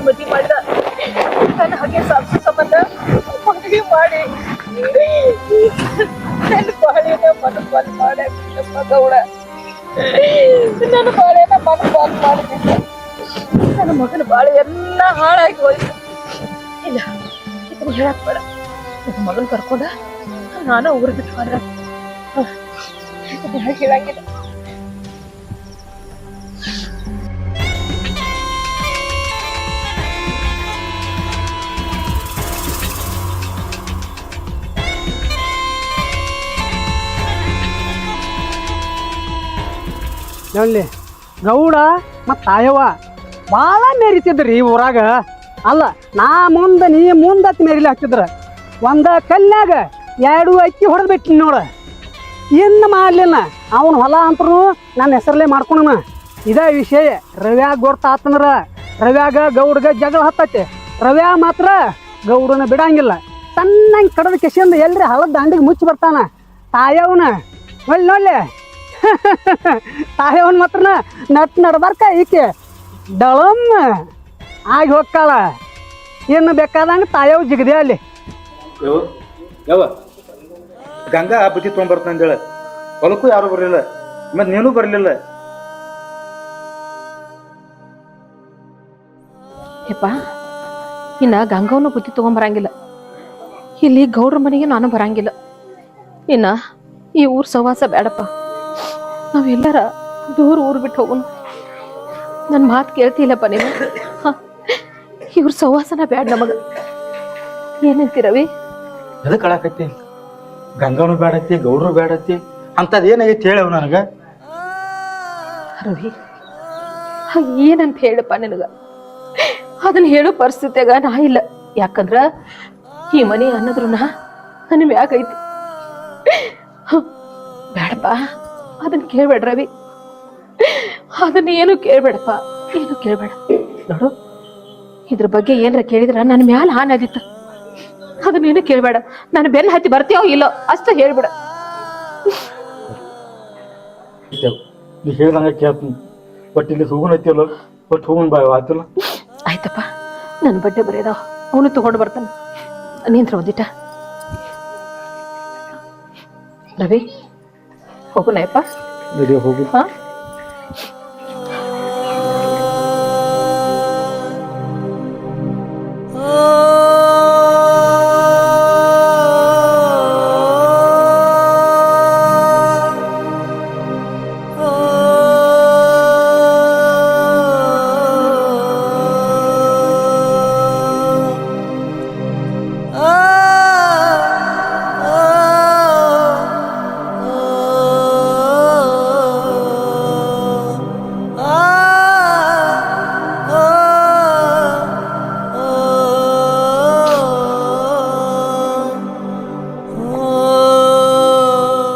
ಮದುವೆ ಮಾಡಿದ ನನ್ನ ಹಾಗೆ ಸಾಕ್ಷಿ ಸಂಬಂಧ ಮದುವೆ ಮಾಡಿ ನನ್ನ ಬಾಳೆನ ಮನಪಾಲ್ ಮಾಡಪ್ಪ ಗೌಡ ನನ್ನ ಬಾಳೆನ ಮನಪಾಲ್ ಮಾಡಿಬಿಟ್ಟ ನನ್ನ ಮಗನ ಬಾಳೆ ಎಲ್ಲ ಹಾಳಾಗಿ ಹೋಯ್ತು ಇಲ್ಲ ಇದನ್ನ ಹೇಳಕ್ ಬೇಡ ನನ್ನ ಮಗನ ಕರ್ಕೊಂಡ ನಾನು ಊರು ಬಿಟ್ಟು ಬಂದ ಹೇಳಂಗಿಲ್ಲ ನೋಡ್ಲಿ ಗೌಡ ಮತ್ತು ತಾಯವ್ವ ಭಾಳ ಮೆರಿತಿದ್ರಿ ಈ ಊರಾಗ ಅಲ್ಲ ನಾ ಮುಂದೆ ನೀ ಮುಂದತ್ ಮೆರಿಲಿ ಹಾಕ್ತಿದ್ರ ಒಂದ ಕಲ್ಯಾಗ 2 ಅಕ್ಕಿ ಹೊಡೆದು ಬಿಟ್ಟಿ ನೋಡ ಇನ್ನು ಮಾಡ್ಲಿಲ್ಲ ಅವನ ಹೊಲ ಅಂತರೂ ನನ್ನ ಹೆಸರಲ್ಲೇ ಮಾಡ್ಕೊಳನ ಇದೇ ವಿಷಯ ರವ್ಯಾಗ ಗೊತ್ತಾತಂದ್ರ ರವ್ಯಾಗ ಗೌಡ್ಗ ಜಗಳ ಹತ್ತೈತೆ ರವ್ಯಾ ಮಾತ್ರ ಗೌಡನ ಬಿಡಂಗಿಲ್ಲ ಸಣ್ಣಂಗೆ ಕಡದ ಕೆಸಿಂದ ಎಲ್ರಿ ಹಳದ ದಂಡಿಗೆ ಮುಚ್ಚಿ ಬರ್ತಾನ ತಾಯವ್ನ ನೋಡ್ಲಿ ತಾಯವನ್ ಮಾತ್ರ ನಟ್ ನಡ್ಬಾರ್ಕ ಈಕೆ ಡಳಮ್ ಆಗಿ ಹೋಗ್ಕಾಳ ಇನ್ನು ಬೇಕಾದಂಗ ತಾಯವ್ ಜಿಗದೆ ಅಲ್ಲಿ ಯಾವ ಗಂಗಾ ಬುದ್ಧಿ ತೊಗೊಂಬರ್ತಂದೇಳ ಹೊಲಕ್ಕೂ ಯಾರು ಬರಲಿಲ್ಲ ಮತ್ ನೀನು ಬರಲಿಲ್ಲ ಯಪ್ಪ ಇನ್ನ ಗಂಗವನು ಬುದ್ಧಿ ತಗೊಂಬರಂಗಿಲ್ಲ ಇಲ್ಲಿ ಗೌಡ್ರ ಮನೆಗೆ ನಾನು ಬರಂಗಿಲ್ಲ ಇನ್ನ ಈ ಊರ್ ಸವಾಸ ಬೇಡಪ್ಪ ನಾವೆಲ್ಲರ ದೂರ ಊರು ಬಿಟ್ಟು ಹೋಗೋಣ ನನ್ನ ಮಾತು ಕೇಳ್ತಿಲ್ಲಪ್ಪ ನೀವು ಇವ್ರ ಸವಾಸನ ಬೇಡ ನಮಗ ಏನಂತಿ ರವಿ ಎದಕ್ಕೆ ಕಳಾಕತ್ತಿ ಗಂಗವನು ಬೇಡತ್ತಿ ಗೌಡ್ರು ಬೇಡತ್ತಿ ಅಂತದ್ ಏನಾಗೈತಿ ಹೇಳವ್ ನನಗ ರವಿ ಏನಂತ ಹೇಳಪ್ಪ ನಿನಗ ಅದನ್ನ ಹೇಳೋ ಪರಿಸ್ಥಿತಿಯಾಗ ನಾ ಇಲ್ಲ ಯಾಕಂದ್ರ ಈ ಮನೆ ಅನ್ನೋದ್ರು ನನ್ನ ಮ್ಯಾಗೈತಿ ಬೇಡಪ್ಪ ಅದನ್ನ ಕೇಳ್ಬೇಡ ರವಿ ಅದನ್ನ ಏನು ಕೇಳ್ಬೇಡಪ್ಪ, ಏನು ಕೇಳ್ಬೇಡ. ನೋಡು, ಇದ್ರ ಬಗ್ಗೆ ಏನಾರ ಕೇಳಿದ್ರ ನನ್ನ ಮ್ಯಾಲ ಹಾನಿ ಆದಿತ್ತು. ಅದನ್ನೇನು ಕೇಳ್ಬೇಡ. ನಾನು ಬೆನ್ನ ಹತ್ತಿ ಬರ್ತೀಯೋ ಇಲ್ಲೋ ಅಷ್ಟ ಹೇಳ್ಬಿಡ. ನೀ ಹೇಳ್ದಂಗ ಕೇಳ್ತೀನಿ. ಬಟ್ ಇಲ್ಲಿ ಹೋಗುನ್ ಐತಿಯಲ್ಲ, ಬಟ್ ಹೋಗುನ್ ಬಾ ಆತಿಲ್ಲ. ಆಯ್ತಪ್ಪ, ನನ್ನ ಬಡ್ಡೆ ಬರೆಯದ ಅವನು ತಗೊಂಡು ಬರ್ತಾನೆ. ನಿಂತ್ರ ಒಂದಿಟ. ರವಿ, ಹೋಗುನಯ್ಯಪ್ಪ. ಹೋಗು. ಹಾ,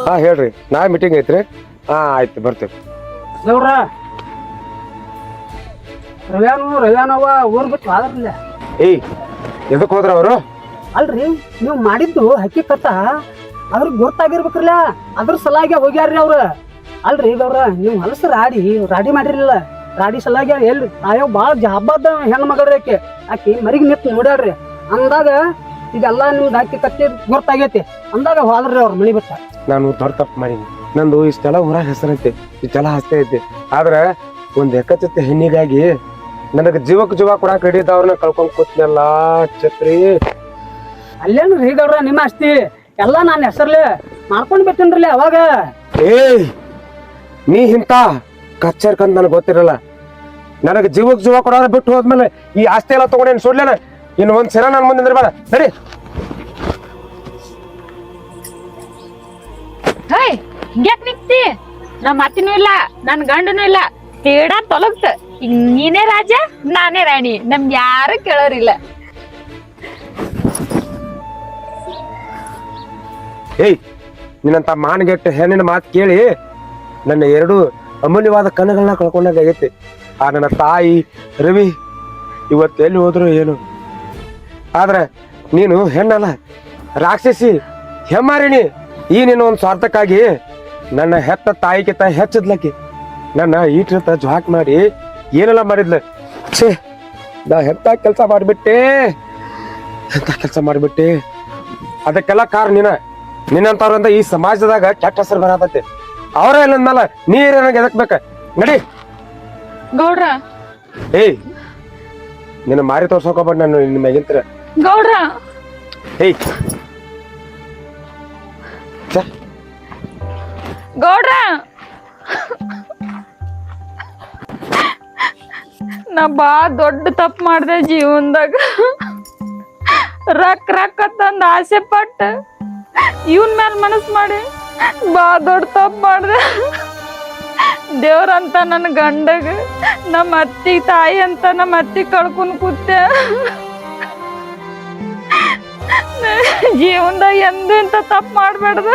ಹಾ ಹೇಳ್ರಿ, ನಾ ಮೀಟಿಂಗ್ ಐತ್ರಿ. ಹಾ ಆಯ್ತು, ಬರ್ತೇವೆ. ಗೌಡ್ರ, ರವ್ಯಾನವ ಊರ್ ಬಿಟ್ಟು ಆದ್ರಲ್ಲ. ಏಯ್, ಎದಕ್ ಹೋದ್ರ ಅವರು? ಅಲ್ರಿ, ನೀವು ಮಾಡಿದ್ದು ಹಕ್ಕಿಕತ್ತ ಅದ್ರಿಗೆ ಗೊತ್ತಾಗಿರ್ಬೇಕ್ರಲ್ಲ, ಅದ್ರ ಸಲಾಗಿ ಹೋಗ್ಯಾರ್ರಿ ಅವ್ರ. ಅಲ್ರಿ ಗೌಡ್ರ, ನೀವು ಹೊಲಸ ರಾಡಿ ಮಾಡಿರ್ಲಿಲ್ಲ. ರಾಡಿ ಸಲಾಗಿ ಎಲ್ರಿ ಆಯೋ ಬಾಳ ಹಬ್ಬದ ಹೆಣ್ಣು ಮಗಳ್ರಿ ಆಕಿ ಮರಿಗ್ ನಿಂತು ನೋಡ್ಯಾಳ್ರಿ. ಅಂದಾಗ ಇದೆಲ್ಲ ನಿಮ್ದು ಹಾಕಿ ಕತ್ತಿ ಗೊತ್ತಾಗೈತಿ ಅಂದಾಗ ಹೋದ್ರಿ ಅವ್ರ ಮನಿ ಬಿಟ್ಟ. ನಾನು ದೊಡ್ಡ ತಪ್ಪು ಮಾಡೀನಿ. ನಂದು ಇಷ್ಟೆಲ್ಲ ಊರಾಗ ಹೆಸರೈತಿ, ಇಷ್ಟೆಲ್ಲ ಹಸ್ತೆ ಐತಿ. ಆದ್ರ ಒಂದ್ ಎಕ್ಕಚ್ಚತ್ತೆ ಹೆಣ್ಣಿಗಾಗಿ ನನಗೆ ಜೀವಕ್ ಜೀವ ಕೊಡಾಕ ಹಿಡಿದವ್ರನ್ನ ಕಳ್ಕೊಂಡ್ ಕೂತ್ನಲ್ಲ ಛತ್ರಿ. ಅಲ್ಲೇನ್ರಿ ಗೌಡ್ರ, ನಿಮ್ಮ ಆಸ್ತಿ ಎಲ್ಲಾ ನಾನು ಹೆಸರ್ಲೆ ಮಾಡ್ಕೊಂಡ್ ಬಿಟ್ಟಿನ್ರಲ್ಲ ಅವಾಗ. ಏಯ್, ನೀ ಇಂತ ಕಚ್ಚರ್ಕಂತ ನನಗೆ ಗೊತ್ತಿರಲ್ಲ. ನನಗೆ ಜೀವಕ್ ಜೀವ ಕೊಡೋರ ಬಿಟ್ಟು ಹೋದ್ಮೇಲೆ ಈ ಆಸ್ತಿ ಎಲ್ಲ ತಗೊಂಡೇನು ಸುಡ್ಲೇನ? ಇನ್ನು ಒಂದ್ ಸಲ ನನ್ ಮುಂದೆ ಬೇಡ ನಡಿ. ಹೇಯ್, ಹಿಂಗ್ಯಾಕ್ ನಿಂತಿ? ನಮ್ಮ ಅತ್ತಿನೂ ಇಲ್ಲ, ನನ್ ಗಂಡನೂ ಇಲ್ಲ. ತೇಡ ತೊಲಗ್ತ. ಈಗ ನೀನೇ ರಾಜ, ನಾನೇ ರಾಣಿ. ನಮ್ಗೆ ಯಾರು ಕೇಳೋರಿಲ್ಲ. ಏಯ್, ನಿನ್ನಂತ ಮಾನಗೆಟ್ಟ ಹೆಣ್ಣಿನ ಮಾತು ಕೇಳಿ ನನ್ನ ಎರಡು ಅಮೂಲ್ಯವಾದ ಕಣ್ಣುಗಳನ್ನ ಕಳ್ಕೊಂಡಾಗ ಆಗೈತಿ. ಆ ನನ್ನ ತಾಯಿ ರವಿ ಇವತ್ತು ಎಲ್ಲಿ ಹೋದ್ರು ಏನು. ಆದ್ರೆ ನೀನು ಹೆಣ್ಣಲ್ಲ, ರಾಕ್ಷಸಿ, ಹೆಮ್ಮಾರಿಣಿ. ಈ ನೀನು ಒಂದು ಸ್ವಾರ್ಥಕ್ಕಾಗಿ ನನ್ನ ಹೆತ್ತ ತಾಯಿಗಿಂತ ಹೆಚ್ಚದ್ಲಕ್ಕಿ ನನ್ನ ಈಟಿರ್ತ ಜ್ವಾಕ್ ಮಾಡಿ ಏನೆಲ್ಲ ಮಾಡಿದ್ಲ. ಛೇ, ನಾ ಎಂತ ಕೆಲಸ ಮಾಡಿಬಿಟ್ಟೆ. ಅದಕ್ಕೆಲ್ಲ ಕಾರಣ ನಿನ್ನಂತವ್ರಿಂದ ಈ ಸಮಾಜದಾಗ ಕೆಟ್ಟ ಹೆಸರು ಬರತೈತಿ. ಅವರೇ ಇಲ್ಲಂದ್ಮೇಲೆ ನೀರೇನಾಗ ಎದಕ್ಬೇಕ? ನಡಿ. ಗೌಡ್ರ, ಏಯ್, ನಿನ್ನ ಮಾರಿ ತೋರ್ಸೋಕೋಬೇಡ ನಾನು ನಿನ್ನ ಮ್ಯಾಗಿಂತರ. ಗೌಡ್ರ, ಏಯ್, ಗೌಡ್ರ, ನಾ ಬಾ ದೊಡ್ಡ ತಪ್ಪು ಮಾಡ್ದೆ ಜೀವನದಾಗ. ರಕ್ ತಂದ ಆಸೆ ಪಟ್ಟ ಇವನ್ ಮ್ಯಾಲ ಮನಸ್ ಮಾಡಿ ಬಾ ದೊಡ್ಡ ತಪ್ಪು ಮಾಡ್ದೆ. ದೇವ್ರಂತ ನನ್ನ ಗಂಡಗ, ನಮ್ಮ ಅತ್ತಿ ತಾಯಿ ಅಂತ ನಮ್ಮ ಅತ್ತಿ ಕಳ್ಕೊಂಡ್ ಕೂತೆ. ಜೀವನದಾಗ ಎಂದೂ ಇಂತ ತಪ್ಪು ಮಾಡ್ಬೇಡ್ದ.